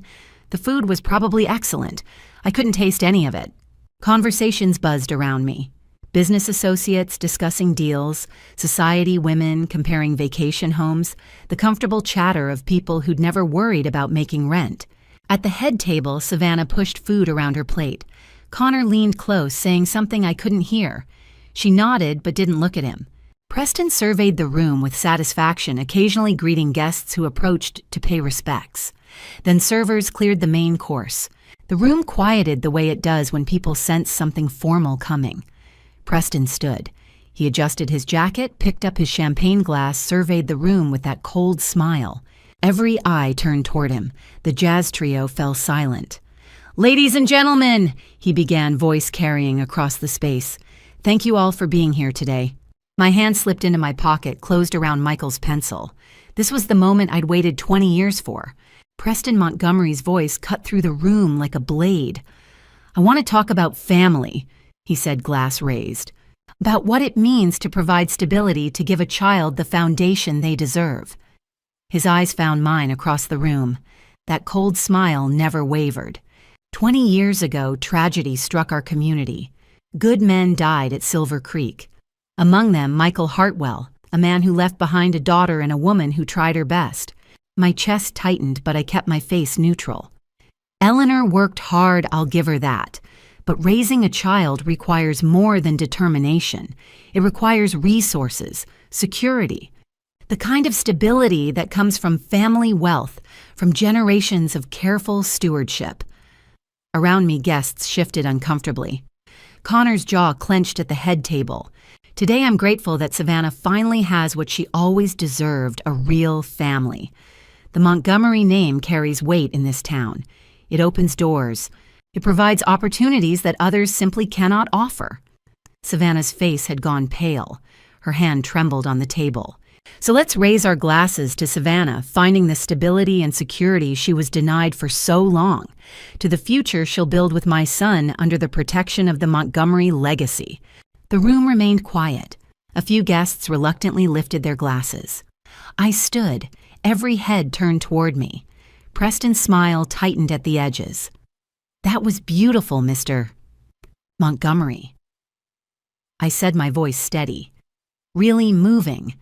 The food was probably excellent. I couldn't taste any of it. Conversations buzzed around me. Business associates discussing deals, society women comparing vacation homes, the comfortable chatter of people who'd never worried about making rent. At the head table, Savannah pushed food around her plate. Connor leaned close, saying something I couldn't hear. She nodded but didn't look at him. Preston surveyed the room with satisfaction, occasionally greeting guests who approached to pay respects. Then servers cleared the main course. The room quieted the way it does when people sense something formal coming. Preston stood. He adjusted his jacket, picked up his champagne glass, surveyed the room with that cold smile. Every eye turned toward him. The jazz trio fell silent. "Ladies and gentlemen," he began, voice carrying across the space. "Thank you all for being here today." My hand slipped into my pocket, closed around Michael's pencil. This was the moment I'd waited 20 years for. Preston Montgomery's voice cut through the room like a blade. "I want to talk about family," he said, glass raised. "About what it means to provide stability, to give a child the foundation they deserve." His eyes found mine across the room. That cold smile never wavered. 20 years ago, tragedy struck our community. Good men died at Silver Creek. Among them, Michael Hartwell, a man who left behind a daughter and a woman who tried her best. My chest tightened, but I kept my face neutral. Eleanor worked hard, I'll give her that. But raising a child requires more than determination. It requires resources, security, the kind of stability that comes from family wealth, from generations of careful stewardship. Around me, guests shifted uncomfortably. Connor's jaw clenched at the head table. Today I'm grateful that Savannah finally has what she always deserved, a real family. The Montgomery name carries weight in this town. It opens doors. It provides opportunities that others simply cannot offer. Savannah's face had gone pale. Her hand trembled on the table. "So let's raise our glasses to Savannah, finding the stability and security she was denied for so long, to the future she'll build with my son under the protection of the Montgomery legacy." The room remained quiet. A few guests reluctantly lifted their glasses. I stood, every head turned toward me. Preston's smile tightened at the edges. "That was beautiful, Mr. Montgomery." I said, my voice steady. "Really moving.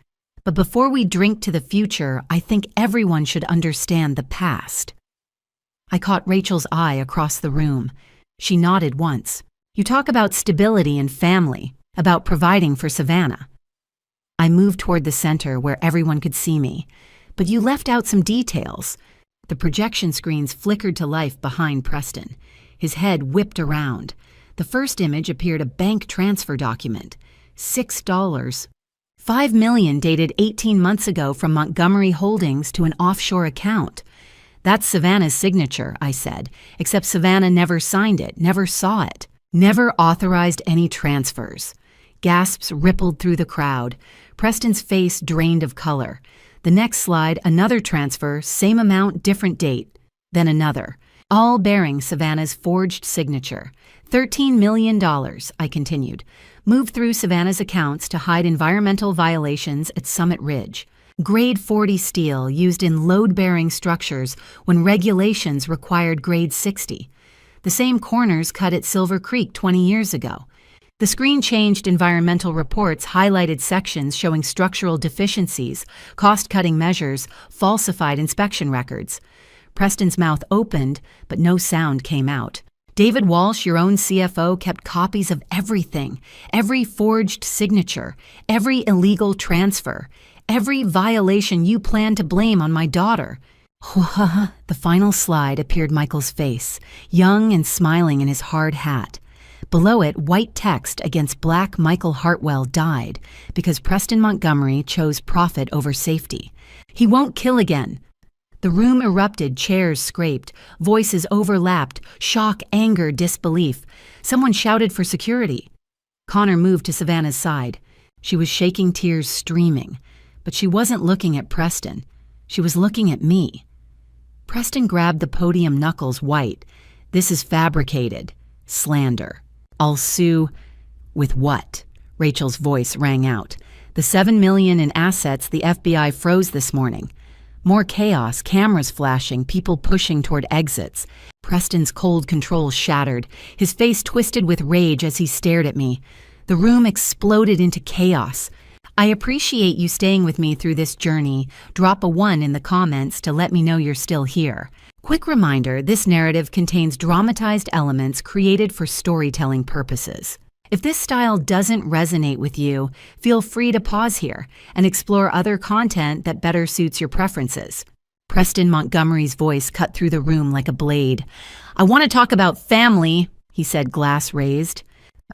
But before we drink to the future, I think everyone should understand the past." I caught Rachel's eye across the room. She nodded once. "You talk about stability and family, about providing for Savannah." I moved toward the center where everyone could see me. "But you left out some details." The projection screens flickered to life behind Preston. His head whipped around. The first image appeared a bank transfer document. $6. $5 million dated 18 months ago from Montgomery Holdings to an offshore account. "That's Savannah's signature," I said, except Savannah never signed it, never saw it, never authorized any transfers. Gasps rippled through the crowd. Preston's face drained of color. The next slide, another transfer, same amount, different date. Then another, all bearing Savannah's forged signature. $13 million, I continued. Moved through Savannah's accounts to hide environmental violations at Summit Ridge. Grade 40 steel used in load-bearing structures when regulations required grade 60. The same corners cut at Silver Creek 20 years ago. The screen-changed environmental reports highlighted sections showing structural deficiencies, cost-cutting measures, falsified inspection records. Preston's mouth opened, but no sound came out. David Walsh, your own CFO, kept copies of everything, every forged signature, every illegal transfer, every violation you planned to blame on my daughter. The final slide appeared Michael's face, young and smiling in his hard hat. Below it, white text against black Michael Hartwell died because Preston Montgomery chose profit over safety. He won't kill again. The room erupted, chairs scraped, voices overlapped, shock, anger, disbelief. Someone shouted for security. Connor moved to Savannah's side. She was shaking, tears streaming. But she wasn't looking at Preston. She was looking at me. Preston grabbed the podium knuckles white. This is fabricated. Slander. I'll sue. With what? Rachel's voice rang out. The $7 million in assets the FBI froze this morning. More chaos, cameras flashing, people pushing toward exits. Preston's cold control shattered. His face twisted with rage as he stared at me. The room exploded into chaos. I appreciate you staying with me through this journey. Drop a 1 in the comments to let me know you're still here. Quick reminder, this narrative contains dramatized elements created for storytelling purposes. If this style doesn't resonate with you, feel free to pause here and explore other content that better suits your preferences. Preston Montgomery's voice cut through the room like a blade. I want to talk about family, he said, glass raised,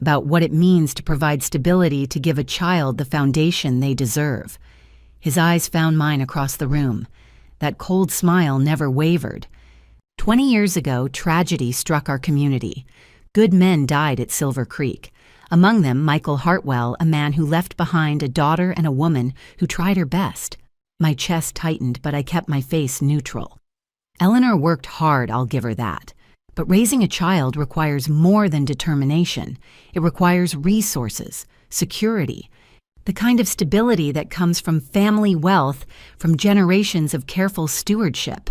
about what it means to provide stability to give a child the foundation they deserve. His eyes found mine across the room. That cold smile never wavered. 20 years ago, tragedy struck our community. Good men died at Silver Creek. Among them, Michael Hartwell, a man who left behind a daughter and a woman who tried her best. My chest tightened, but I kept my face neutral. Eleanor worked hard, I'll give her that. But raising a child requires more than determination. It requires resources, security, the kind of stability that comes from family wealth, from generations of careful stewardship.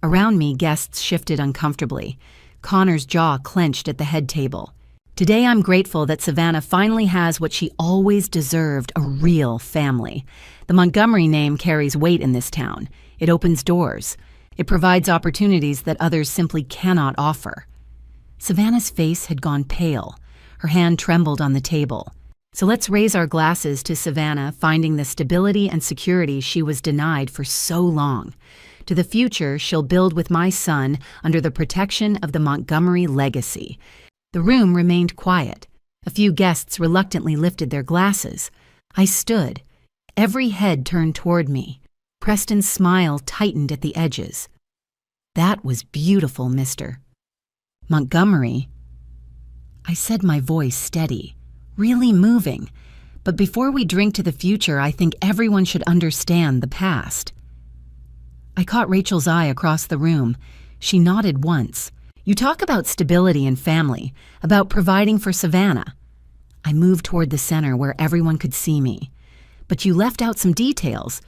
Around me, guests shifted uncomfortably. Connor's jaw clenched at the head table. Today, I'm grateful that Savannah finally has what she always deserved, a real family. The Montgomery name carries weight in this town. It opens doors. It provides opportunities that others simply cannot offer. Savannah's face had gone pale. Her hand trembled on the table. So let's raise our glasses to Savannah finding the stability and security she was denied for so long. To the future she'll build with my son under the protection of the Montgomery legacy. The room remained quiet. A few guests reluctantly lifted their glasses. I stood. Every head turned toward me. Preston's smile tightened at the edges. That was beautiful, Mr. Montgomery. I said, my voice steady, really moving. But before we drink to the future, I think everyone should understand the past. I caught Rachel's eye across the room. She nodded once. You talk about stability and family, about providing for Savannah. I moved toward the center where everyone could see me. But you left out some details.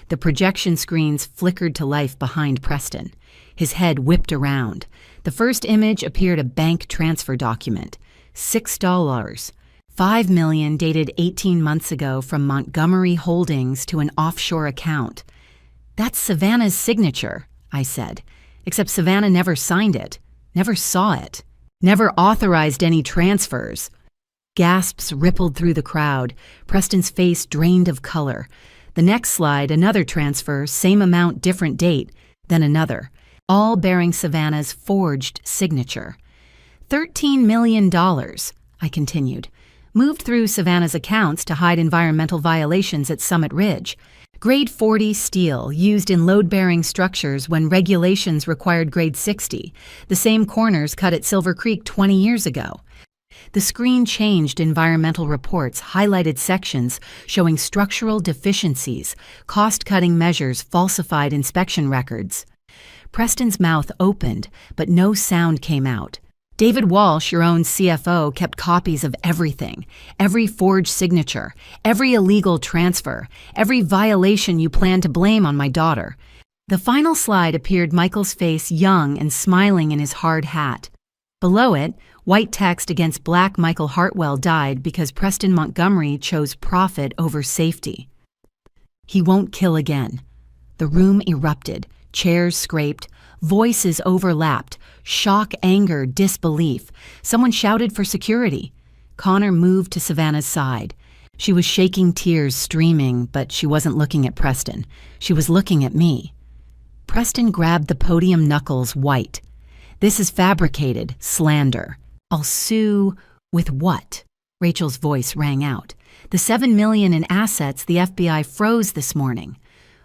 The projection screens flickered to life behind Preston. His head whipped around. The first image appeared a bank transfer document. $6. $5 million dated 18 months ago from Montgomery Holdings to an offshore account. That's Savannah's signature, I said, except Savannah never signed it, never saw it, never authorized any transfers. Gasps rippled through the crowd. Preston's face drained of color. The next slide, another transfer, same amount, different date, then another, all bearing Savannah's forged signature. $13 million, I continued, moved through Savannah's accounts to hide environmental violations at Summit Ridge. Grade 40 steel used in load-bearing structures when regulations required grade 60, the same corners cut at Silver Creek 20 years ago. The screen-changed environmental reports highlighted sections showing structural deficiencies, cost-cutting measures, falsified inspection records. Preston's mouth opened, but no sound came out. David Walsh, your own CFO, kept copies of everything, every forged signature, every illegal transfer, every violation you planned to blame on my daughter. The final slide appeared Michael's face young and smiling in his hard hat. Below it, white text against black Michael Hartwell died because Preston Montgomery chose profit over safety. He won't kill again. The room erupted, chairs scraped, voices overlapped, shock, anger, disbelief. Someone shouted for security. Connor moved to Savannah's side. She was shaking, tears streaming, but she wasn't looking at Preston. She was looking at me. Preston grabbed the podium knuckles white. This is fabricated slander. I'll sue with what? Rachel's voice rang out. The $7 million in assets the FBI froze this morning.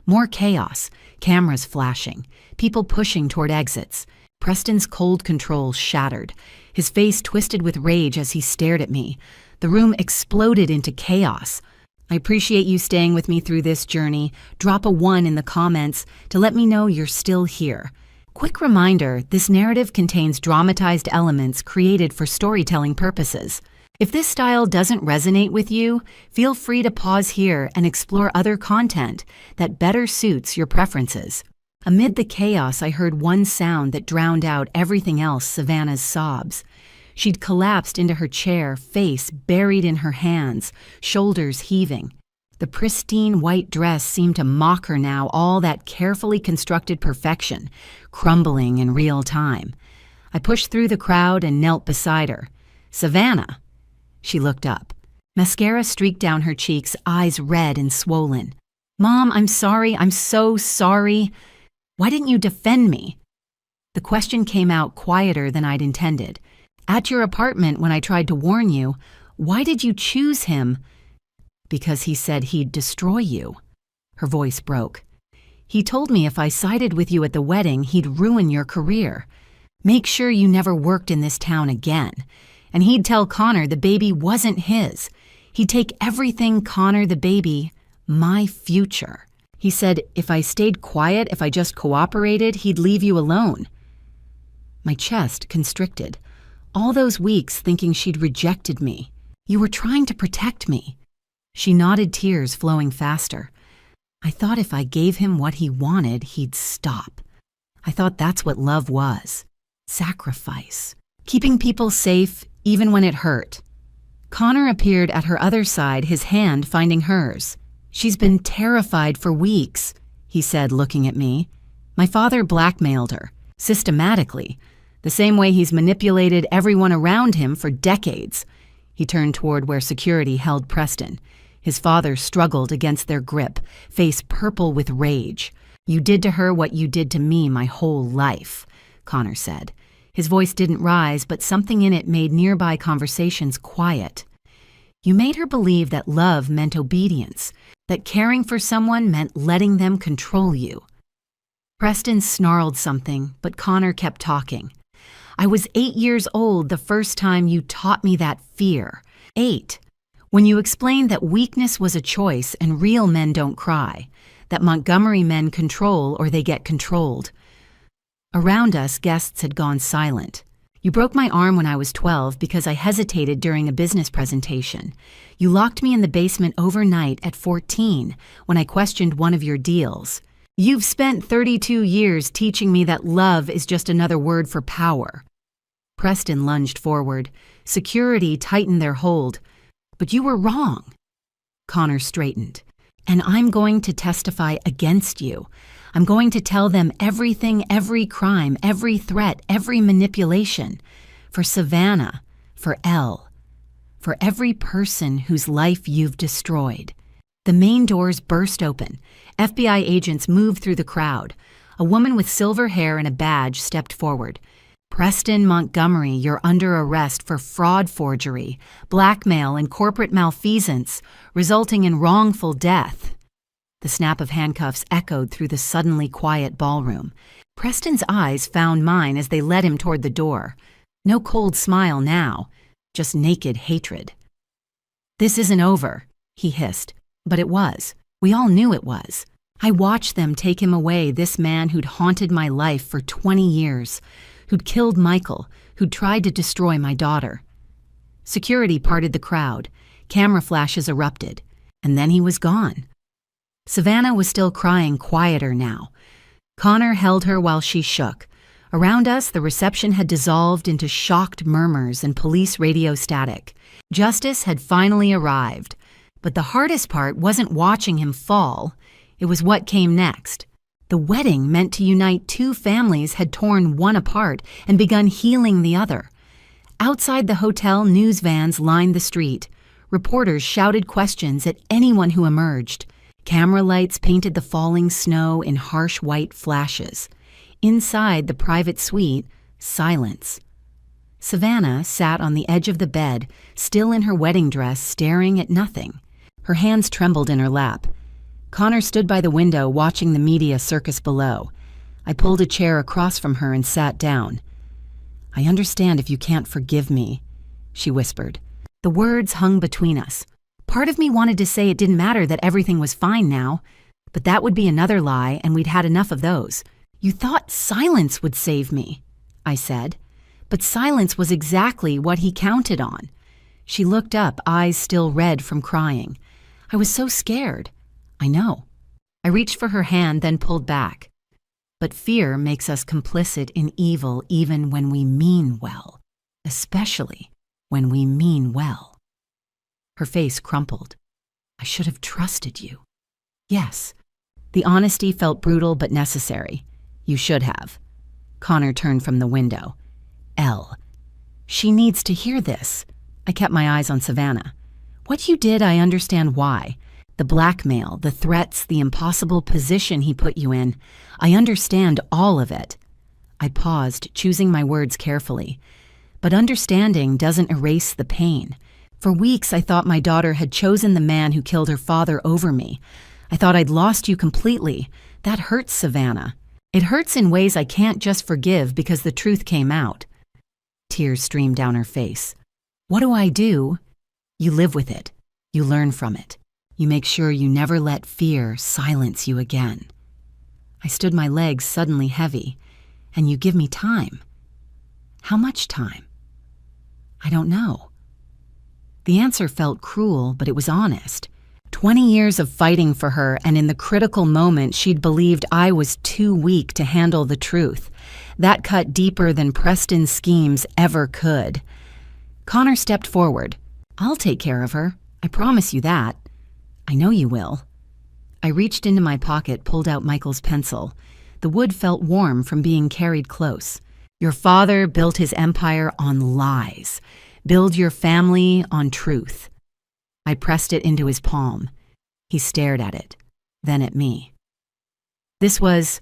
More chaos, cameras flashing, people pushing toward exits. Preston's cold control shattered. His face twisted with rage as he stared at me. The room exploded into chaos. I appreciate you staying with me through this journey. Drop a 1 in the comments to let me know you're still here. Quick reminder, this narrative contains dramatized elements created for storytelling purposes. If this style doesn't resonate with you, feel free to pause here and explore other content that better suits your preferences. Amid the chaos, I heard one sound that drowned out everything else: Savannah's sobs. She'd collapsed into her chair, face buried in her hands, shoulders heaving. The pristine white dress seemed to mock her now, all that carefully constructed perfection, crumbling in real time. I pushed through the crowd and knelt beside her. "Savannah." She looked up. Mascara streaked down her cheeks, eyes red and swollen. "Mom, I'm sorry. I'm so sorry. Why didn't you defend me?" The question came out quieter than I'd intended. "At your apartment when I tried to warn you, why did you choose him?" "Because he said he'd destroy you." Her voice broke. "He told me if I sided with you at the wedding, he'd ruin your career. Make sure you never worked in this town again. And he'd tell Connor the baby wasn't his. He'd take everything, Connor, the baby, my future. He said if I stayed quiet, if I just cooperated, he'd leave you alone." My chest constricted. All those weeks thinking she'd rejected me. "You were trying to protect me." She nodded, tears flowing faster. "I thought if I gave him what he wanted, he'd stop. I thought that's what love was. Sacrifice. Keeping people safe, even when it hurt." Connor appeared at her other side, his hand finding hers. "She's been terrified for weeks," he said, looking at me. "My father blackmailed her, systematically, the same way he's manipulated everyone around him for decades." He turned toward where security held Preston. His father struggled against their grip, face purple with rage. "You did to her what you did to me my whole life," Connor said. His voice didn't rise, but something in it made nearby conversations quiet. "You made her believe that love meant obedience, that caring for someone meant letting them control you." Preston snarled something, but Connor kept talking. "I was 8 years old the first time you taught me that fear. 8. When you explained that weakness was a choice and real men don't cry, that Montgomery men control or they get controlled." Around us, guests had gone silent. "You broke my arm when I was 12 because I hesitated during a business presentation. You locked me in the basement overnight at 14 when I questioned one of your deals. You've spent 32 years teaching me that love is just another word for power." Preston lunged forward. Security tightened their hold. "But you were wrong." Connor straightened. "And I'm going to testify against you. I'm going to tell them everything, every crime, every threat, every manipulation. For Savannah, for Elle, for every person whose life you've destroyed." The main doors burst open. FBI agents moved through the crowd. A woman with silver hair and a badge stepped forward. "Preston Montgomery, you're under arrest for fraud forgery, blackmail, and corporate malfeasance, resulting in wrongful death." The snap of handcuffs echoed through the suddenly quiet ballroom. Preston's eyes found mine as they led him toward the door. No cold smile now, just naked hatred. "This isn't over," he hissed. But it was. We all knew it was. I watched them take him away, this man who'd haunted my life for 20 years, who'd killed Michael, who'd tried to destroy my daughter. Security parted the crowd, camera flashes erupted, and then he was gone. Savannah was still crying quieter now. Connor held her while she shook. Around us, the reception had dissolved into shocked murmurs and police radio static. Justice had finally arrived. But the hardest part wasn't watching him fall. It was what came next. The wedding meant to unite two families had torn one apart and begun healing the other. Outside the hotel, news vans lined the street. Reporters shouted questions at anyone who emerged. Camera lights painted the falling snow in harsh white flashes. Inside the private suite, silence. Savannah sat on the edge of the bed, still in her wedding dress, staring at nothing. Her hands trembled in her lap. Connor stood by the window watching the media circus below. I pulled a chair across from her and sat down. "I understand if you can't forgive me," she whispered. The words hung between us. Part of me wanted to say it didn't matter that everything was fine now, but that would be another lie, and we'd had enough of those. "You thought silence would save me," I said. But silence was exactly what he counted on. She looked up, eyes still red from crying. I was so scared. "I know." I reached for her hand, then pulled back. But fear makes us complicit in evil even when we mean well, especially when we mean well. Her face crumpled. "I should have trusted you." "Yes." The honesty felt brutal but necessary. "You should have." Connor turned from the window. "Elle, she needs to hear this." I kept my eyes on Savannah. "What you did, I understand why. The blackmail, the threats, the impossible position he put you in. I understand all of it." I paused, choosing my words carefully. But understanding doesn't erase the pain. For weeks, I thought my daughter had chosen the man who killed her father over me. I thought I'd lost you completely. That hurts, Savannah. It hurts in ways I can't just forgive because the truth came out. Tears streamed down her face. "What do I do?" "You live with it. You learn from it. You make sure you never let fear silence you again." I stood, my legs suddenly heavy. "And you give me time." "How much time?" "I don't know." The answer felt cruel, but it was honest. 20 years of fighting for her, and in the critical moment she'd believed I was too weak to handle the truth. That cut deeper than Preston's schemes ever could. Connor stepped forward. "I'll take care of her. I promise you that." "I know you will." I reached into my pocket, pulled out Michael's pencil. The wood felt warm from being carried close. "Your father built his empire on lies. Build your family on truth." I pressed it into his palm. He stared at it, then at me. This was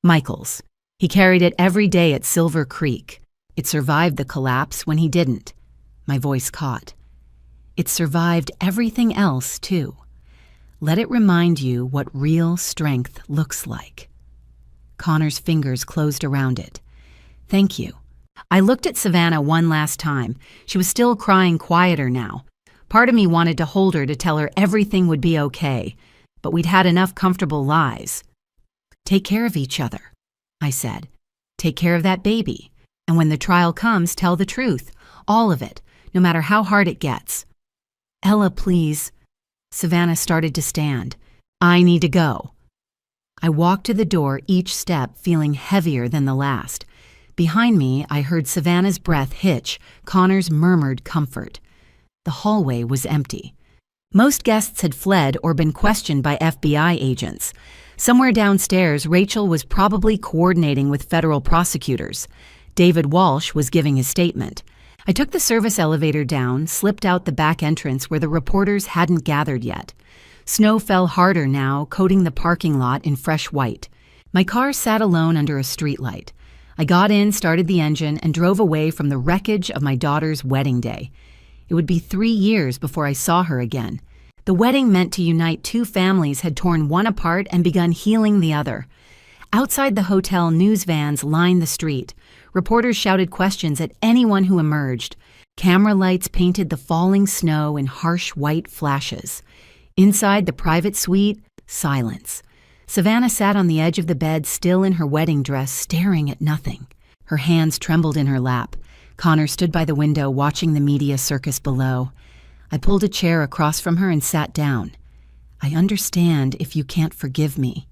Michael's. He carried it every day at Silver Creek. It survived the collapse when he didn't. My voice caught. It survived everything else, too. Let it remind you what real strength looks like. Connor's fingers closed around it. "Thank you." I looked at Savannah one last time. She was still crying quieter now. Part of me wanted to hold her to tell her everything would be okay, but we'd had enough comfortable lies. "Take care of each other," I said. "Take care of that baby. And when the trial comes, tell the truth. All of it, no matter how hard it gets." "Ella, please." Savannah started to stand. "I need to go." I walked to the door, each step feeling heavier than the last. Behind me, I heard Savannah's breath hitch, Connor's murmured comfort. The hallway was empty. Most guests had fled or been questioned by FBI agents. Somewhere downstairs, Rachel was probably coordinating with federal prosecutors. David Walsh was giving his statement. I took the service elevator down, slipped out the back entrance where the reporters hadn't gathered yet. Snow fell harder now, coating the parking lot in fresh white. My car sat alone under a streetlight. I got in, started the engine, and drove away from the wreckage of my daughter's wedding day. It would be 3 years before I saw her again. The wedding meant to unite two families had torn one apart and begun healing the other. Outside the hotel, news vans lined the street. Reporters shouted questions at anyone who emerged. Camera lights painted the falling snow in harsh white flashes. Inside the private suite, silence. Savannah sat on the edge of the bed, still in her wedding dress, staring at nothing. Her hands trembled in her lap. Connor stood by the window watching the media circus below. I pulled a chair across from her and sat down. "I understand if you can't forgive me,"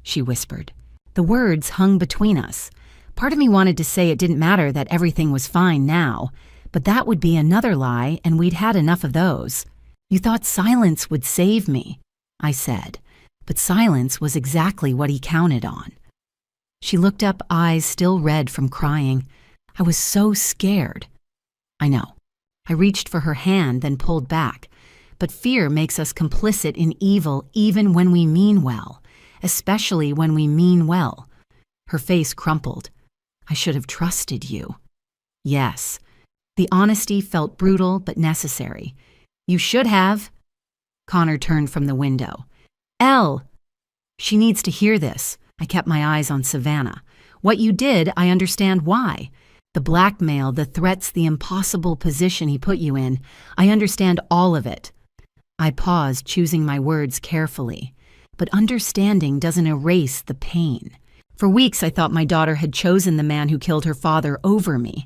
she whispered. The words hung between us. Part of me wanted to say it didn't matter that everything was fine now, but that would be another lie, and we'd had enough of those. "You thought silence would save me," I said, but silence was exactly what he counted on. She looked up, eyes still red from crying. I was so scared. I know. I reached for her hand, then pulled back. But fear makes us complicit in evil even when we mean well, especially when we mean well. Her face crumpled. "I should have trusted you." Yes. The honesty felt brutal but necessary. "You should have." Connor turned from the window. "Elle!" "She needs to hear this." I kept my eyes on Savannah. "What you did, I understand why. The blackmail, the threats, the impossible position he put you in. I understand all of it." I paused, choosing my words carefully. But understanding doesn't erase the pain. For weeks, I thought my daughter had chosen the man who killed her father over me.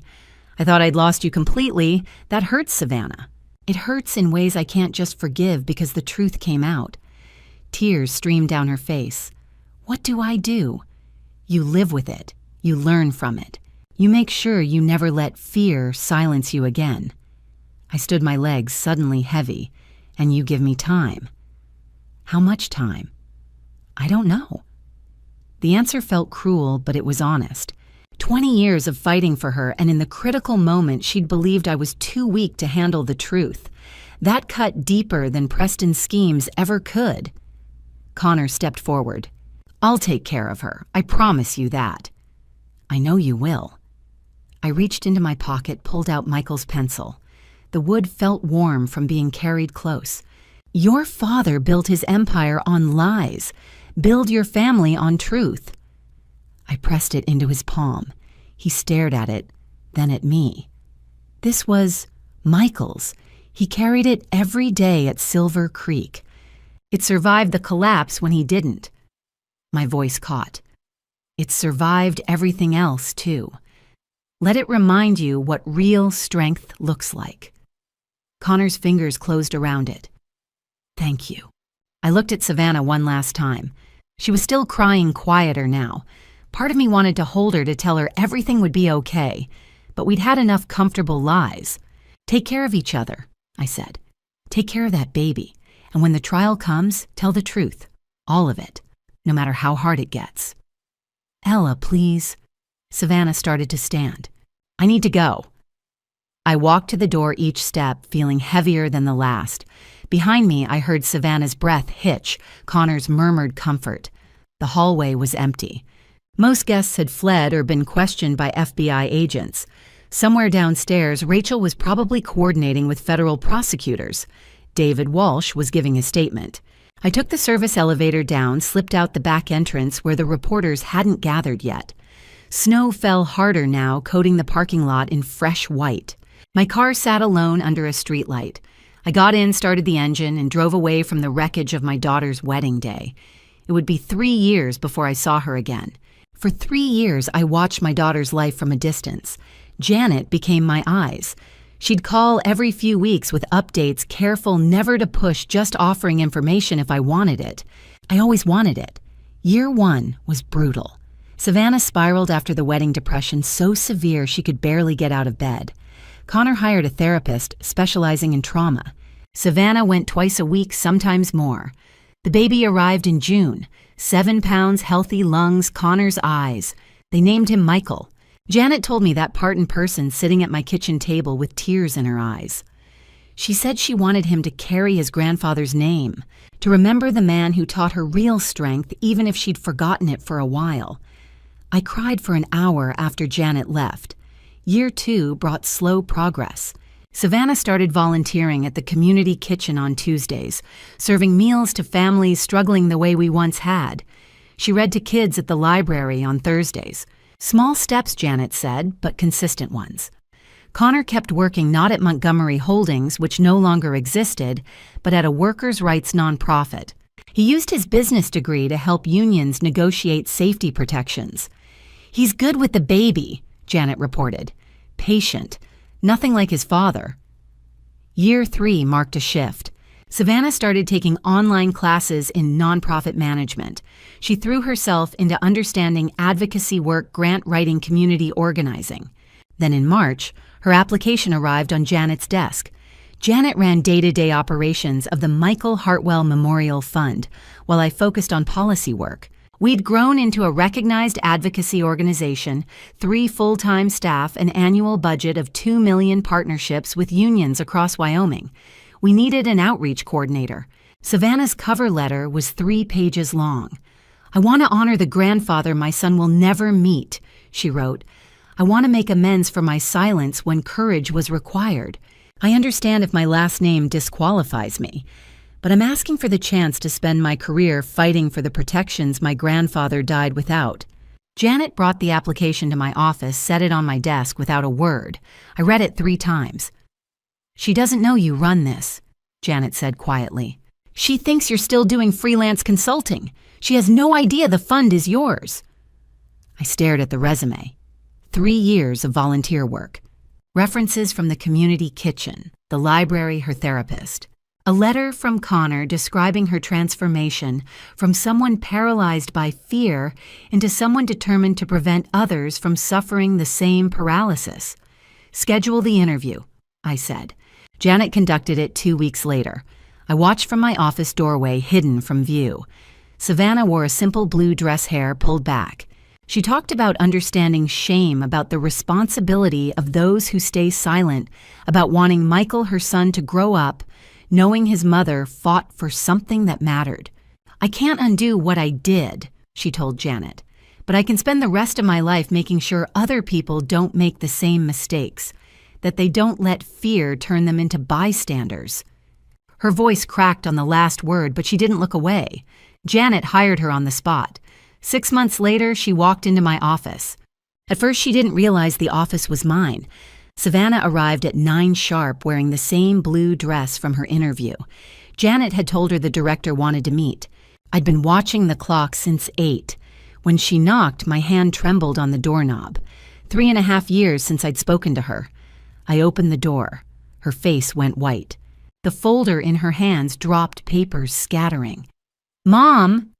I thought I'd lost you completely. That hurts, Savannah. It hurts in ways I can't just forgive because the truth came out. Tears streamed down her face. "What do I do?" "You live with it. You learn from it. You make sure you never let fear silence you again." I stood my legs suddenly heavy. "And you give me time." "How much time?" "I don't know." The answer felt cruel, but it was honest. 20 years of fighting for her, and in the critical moment she'd believed I was too weak to handle the truth. That cut deeper than Preston's schemes ever could. Connor stepped forward. "I'll take care of her. I promise you that." "I know you will." I reached into my pocket, pulled out Michael's pencil. The wood felt warm from being carried close. "Your father built his empire on lies. Build your family on truth." I pressed it into his palm. He stared at it, then at me. This was Michael's. He carried it every day at Silver Creek. It survived the collapse when he didn't. My voice caught. It survived everything else, too. Let it remind you what real strength looks like. Connor's fingers closed around it. "Thank you." I looked at Savannah one last time. She was still crying quieter now. Part of me wanted to hold her to tell her everything would be okay, but we'd had enough comfortable lies. "Take care of each other," I said. "Take care of that baby, and when the trial comes, tell the truth. All of it, no matter how hard it gets." "Ella, please." Savannah started to stand. "I need to go." I walked to the door each step, feeling heavier than the last. Behind me, I heard Savannah's breath hitch, Connor's murmured comfort. The hallway was empty. Most guests had fled or been questioned by FBI agents. Somewhere downstairs, Rachel was probably coordinating with federal prosecutors. David Walsh was giving a statement. I took the service elevator down, slipped out the back entrance where the reporters hadn't gathered yet. Snow fell harder now, coating the parking lot in fresh white. My car sat alone under a streetlight. I got in, started the engine, and drove away from the wreckage of my daughter's wedding day. It would be 3 years before I saw her again. For 3 years, I watched my daughter's life from a distance. Janet became my eyes. She'd call every few weeks with updates, careful never to push, just offering information if I wanted it. I always wanted it. Year 1 was brutal. Savannah spiraled after the wedding depression so severe she could barely get out of bed. Connor hired a therapist specializing in trauma. Savannah went twice a week, sometimes more. The baby arrived in June. 7 pounds, healthy lungs, Connor's eyes. They named him Michael. Janet told me that part in person sitting at my kitchen table with tears in her eyes. She said she wanted him to carry his grandfather's name, to remember the man who taught her real strength even if she'd forgotten it for a while. I cried for an hour after Janet left. Year 2 brought slow progress. Savannah started volunteering at the community kitchen on Tuesdays, serving meals to families struggling the way we once had. She read to kids at the library on Thursdays. Small steps, Janet said, but consistent ones. Connor kept working not at Montgomery Holdings, which no longer existed, but at a workers' rights nonprofit. He used his business degree to help unions negotiate safety protections. "He's good with the baby," Janet reported. patient, nothing like his father. Year 3 marked a shift. Savannah started taking online classes in nonprofit management. She threw herself into understanding advocacy work, grant writing, community organizing. Then in March, her application arrived on Janet's desk. Janet ran day-to-day operations of the Michael Hartwell Memorial Fund, while I focused on policy work. We'd grown into a recognized advocacy organization, 3 full-time staff, an annual budget of $2 million, partnerships with unions across Wyoming. We needed an outreach coordinator. Savannah's cover letter was 3 pages long. "I want to honor the grandfather my son will never meet," she wrote. "I want to make amends for my silence when courage was required. I understand if my last name disqualifies me, but I'm asking for the chance to spend my career fighting for the protections my grandfather died without." Janet brought the application to my office, set it on my desk without a word. I read it 3 times. "She doesn't know you run this," Janet said quietly. "She thinks you're still doing freelance consulting. She has no idea the fund is yours." I stared at the resume. 3 years of volunteer work. References from the community kitchen, the library, her therapist. A letter from Connor describing her transformation from someone paralyzed by fear into someone determined to prevent others from suffering the same paralysis. "Schedule the interview," I said. Janet conducted it 2 weeks later. I watched from my office doorway, hidden from view. Savannah wore a simple blue dress, hair pulled back. She talked about understanding shame, about the responsibility of those who stay silent, about wanting Michael, her son, to grow up, knowing his mother fought for something that mattered. "I can't undo what I did," she told Janet, "but I can spend the rest of my life making sure other people don't make the same mistakes, that they don't let fear turn them into bystanders." Her voice cracked on the last word, but she didn't look away. Janet hired her on the spot. 6 months later, she walked into my office. At first, she didn't realize the office was mine. Savannah arrived at 9 sharp, wearing the same blue dress from her interview. Janet had told her the director wanted to meet. I'd been watching the clock since 8. When she knocked, my hand trembled on the doorknob. 3.5 years since I'd spoken to her. I opened the door. Her face went white. The folder in her hands dropped, papers scattering. "Mom!"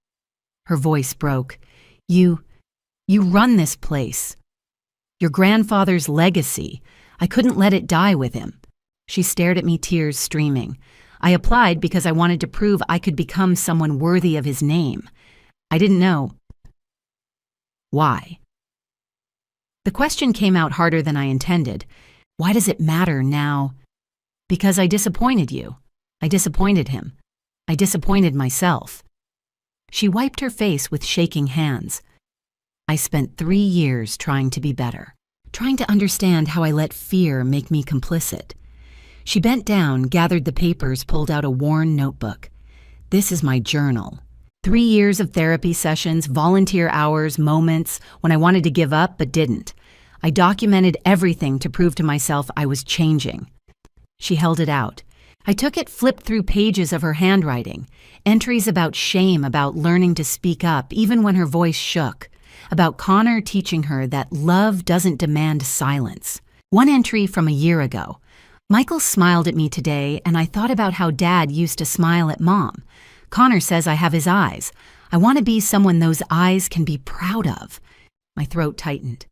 Her voice broke. You run this place. Your grandfather's legacy. I couldn't let it die with him." She stared at me, tears streaming. "I applied because I wanted to prove I could become someone worthy of his name. I didn't know why." The question came out harder than I intended. Why does it matter now? "Because I disappointed you. I disappointed him. I disappointed myself." She wiped her face with shaking hands. "I spent 3 years trying to be better, trying to understand how I let fear make me complicit." She bent down, gathered the papers, pulled out a worn notebook. "This is my journal. 3 years of therapy sessions, volunteer hours, moments when I wanted to give up but didn't. I documented everything to prove to myself I was changing." She held it out. I took it, flipped through pages of her handwriting, entries about shame, about learning to speak up, even when her voice shook, about Connor teaching her that love doesn't demand silence. One entry from a year ago. "Michael smiled at me today, and I thought about how Dad used to smile at Mom. Connor says I have his eyes. I want to be someone those eyes can be proud of." My throat tightened.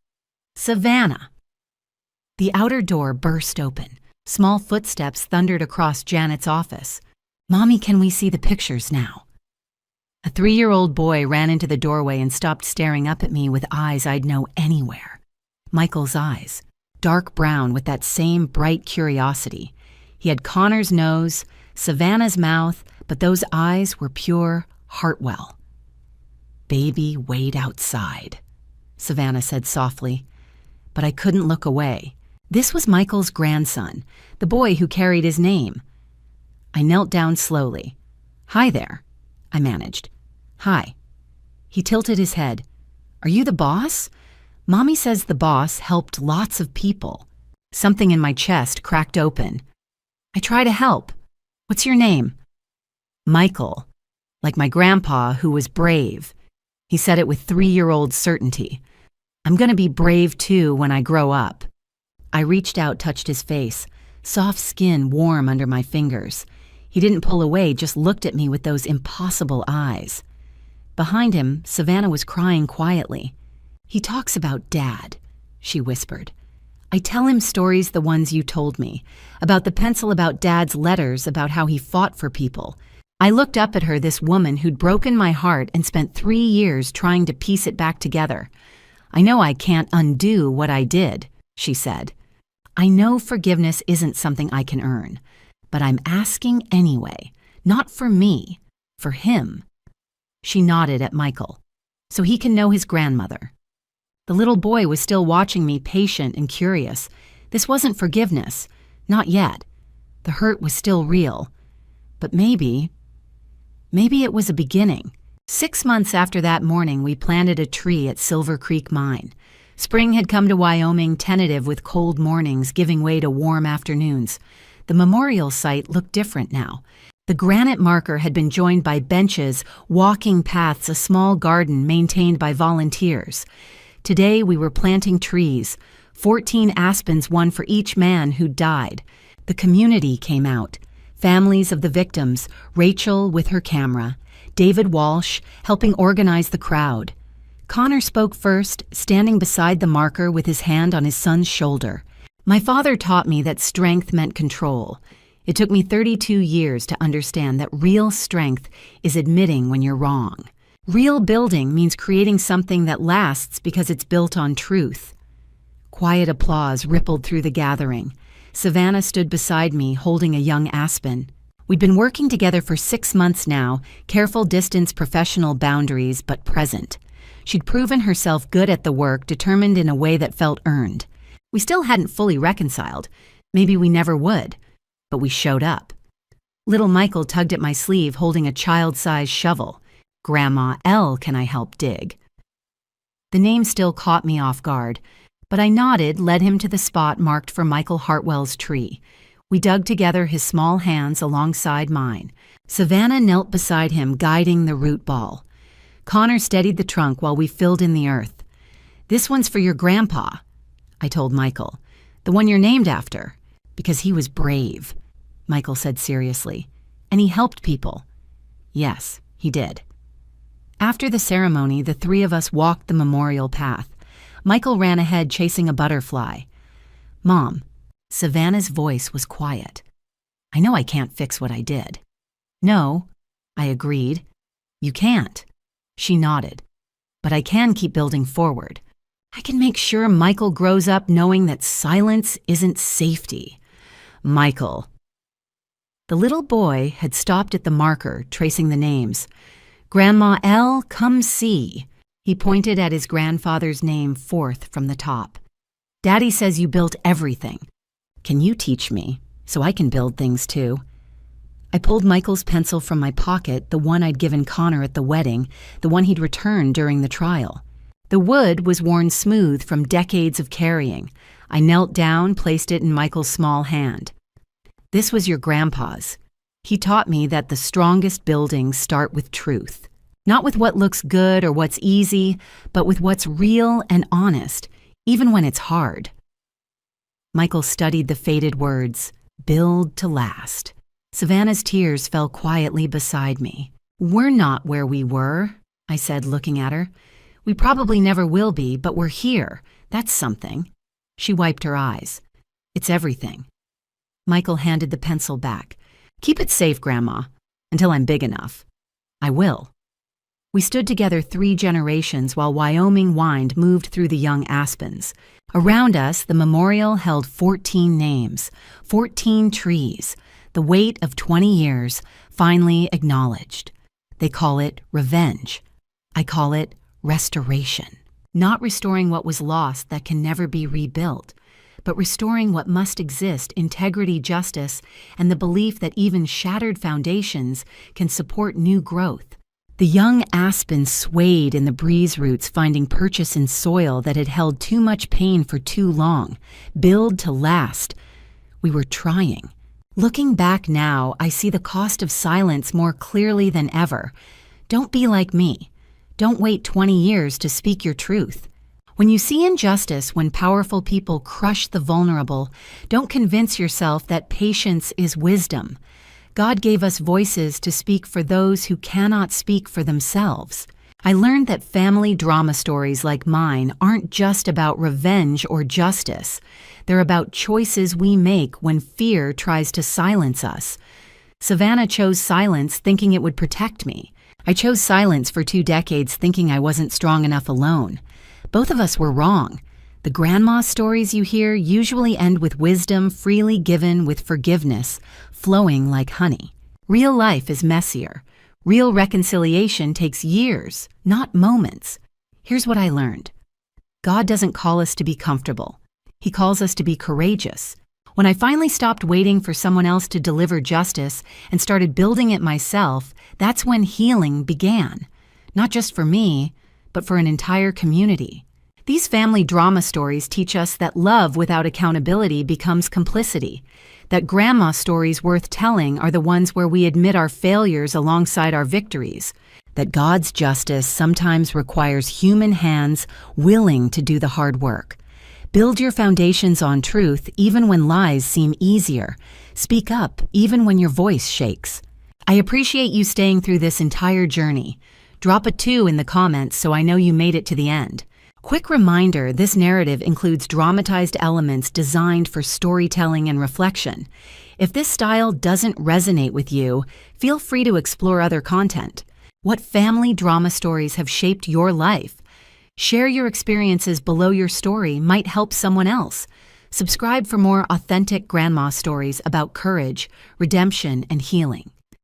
"Savannah." The outer door burst open. Small footsteps thundered across Janet's office. "Mommy, can we see the pictures now?" A 3-year-old boy ran into the doorway and stopped staring up at me with eyes I'd know anywhere. Michael's eyes, dark brown with that same bright curiosity. He had Connor's nose, Savannah's mouth, but those eyes were pure Hartwell. "Baby, wait outside," Savannah said softly. But I couldn't look away. This was Michael's grandson, the boy who carried his name. I knelt down slowly. "Hi there," I managed. "Hi." He tilted his head. "Are you the boss? Mommy says the boss helped lots of people." Something in my chest cracked open. "I try to help. What's your name?" "Michael, like my grandpa who was brave." He said it with 3-year-old certainty. "I'm going to be brave too when I grow up." I reached out, touched his face, soft skin warm under my fingers. He didn't pull away, just looked at me with those impossible eyes. Behind him, Savannah was crying quietly. "He talks about Dad," she whispered. "I tell him stories, the ones you told me, about the pencil, about Dad's letters, about how he fought for people." I looked up at her, this woman who'd broken my heart and spent 3 years trying to piece it back together. "I know I can't undo what I did," she said. "I know forgiveness isn't something I can earn, but I'm asking anyway, not for me, for him." She nodded at Michael. "So he can know his grandmother." The little boy was still watching me, patient and curious. This wasn't forgiveness. Not yet. The hurt was still real. But maybe it was a beginning. 6 months after that morning, we planted a tree at Silver Creek Mine. Spring had come to Wyoming, tentative with cold mornings giving way to warm afternoons. The memorial site looked different now. The granite marker had been joined by benches, walking paths, a small garden maintained by volunteers. Today we were planting trees, 14 aspens, one for each man who died. The community came out. Families of the victims, Rachel with her camera, David Walsh helping organize the crowd. Connor spoke first, standing beside the marker with his hand on his son's shoulder. "My father taught me that strength meant control. It took me 32 years to understand that real strength is admitting when you're wrong. Real building means creating something that lasts because it's built on truth." Quiet applause rippled through the gathering. Savannah stood beside me, holding a young aspen. We'd been working together for 6 months now, careful distance, professional boundaries, but present. She'd proven herself good at the work, determined in a way that felt earned. We still hadn't fully reconciled. Maybe we never would. But we showed up. Little Michael tugged at my sleeve, holding a child-sized shovel. "Grandma L, can I help dig?" The name still caught me off guard, but I nodded, led him to the spot marked for Michael Hartwell's tree. We dug together, his small hands alongside mine. Savannah knelt beside him, guiding the root ball. Connor steadied the trunk while we filled in the earth. "This one's for your grandpa," I told Michael. "The one you're named after, because he was brave," Michael said seriously. "And he helped people." "Yes, he did." After the ceremony, the 3 of us walked the memorial path. Michael ran ahead, chasing a butterfly. "Mom," Savannah's voice was quiet. "I know I can't fix what I did." "No," I agreed. "You can't." She nodded. "But I can keep building forward. I can make sure Michael grows up knowing that silence isn't safety." "Michael." The little boy had stopped at the marker, tracing the names. "Grandma L, come see." He pointed at his grandfather's name, 4th from the top. "Daddy says you built everything. Can you teach me so I can build things too?" I pulled Michael's pencil from my pocket, the one I'd given Connor at the wedding, the one he'd returned during the trial. The wood was worn smooth from decades of carrying. I knelt down, placed it in Michael's small hand. "This was your grandpa's. He taught me that the strongest buildings start with truth. Not with what looks good or what's easy, but with what's real and honest, even when it's hard." Michael studied the faded words, "Build to last." Savannah's tears fell quietly beside me. "We're not where we were," I said, looking at her. "We probably never will be, but we're here. That's something." She wiped her eyes. "It's everything." Michael handed the pencil back. "Keep it safe, Grandma, until I'm big enough." "I will." We stood together 3 generations while Wyoming wind moved through the young aspens. Around us, the memorial held 14 names, 14 trees, the weight of 20 years, finally acknowledged. They call it revenge. I call it restoration. Not restoring what was lost that can never be rebuilt, but restoring what must exist, integrity, justice, and the belief that even shattered foundations can support new growth. The young aspen swayed in the breeze roots, finding purchase in soil that had held too much pain for too long. Build to last. We were trying. Looking back now, I see the cost of silence more clearly than ever. Don't be like me. Don't wait 20 years to speak your truth. When you see injustice when powerful people crush the vulnerable, don't convince yourself that patience is wisdom. God gave us voices to speak for those who cannot speak for themselves. I learned that family drama stories like mine aren't just about revenge or justice. They're about choices we make when fear tries to silence us. Savannah chose silence thinking it would protect me. I chose silence for 2 decades thinking I wasn't strong enough alone. Both of us were wrong. The grandma stories you hear usually end with wisdom freely given with forgiveness, flowing like honey. Real life is messier. Real reconciliation takes years, not moments. Here's what I learned. God doesn't call us to be comfortable. He calls us to be courageous. When I finally stopped waiting for someone else to deliver justice and started building it myself, that's when healing began. Not just for me, but for an entire community. These family drama stories teach us that love without accountability becomes complicity, that grandma stories worth telling are the ones where we admit our failures alongside our victories, that God's justice sometimes requires human hands willing to do the hard work. Build your foundations on truth even when lies seem easier. Speak up even when your voice shakes. I appreciate you staying through this entire journey. Drop a 2 in the comments so I know you made it to the end. Quick reminder, this narrative includes dramatized elements designed for storytelling and reflection. If this style doesn't resonate with you, feel free to explore other content. What family drama stories have shaped your life? Share your experiences below your story might help someone else. Subscribe for more authentic grandma stories about courage, redemption, and healing.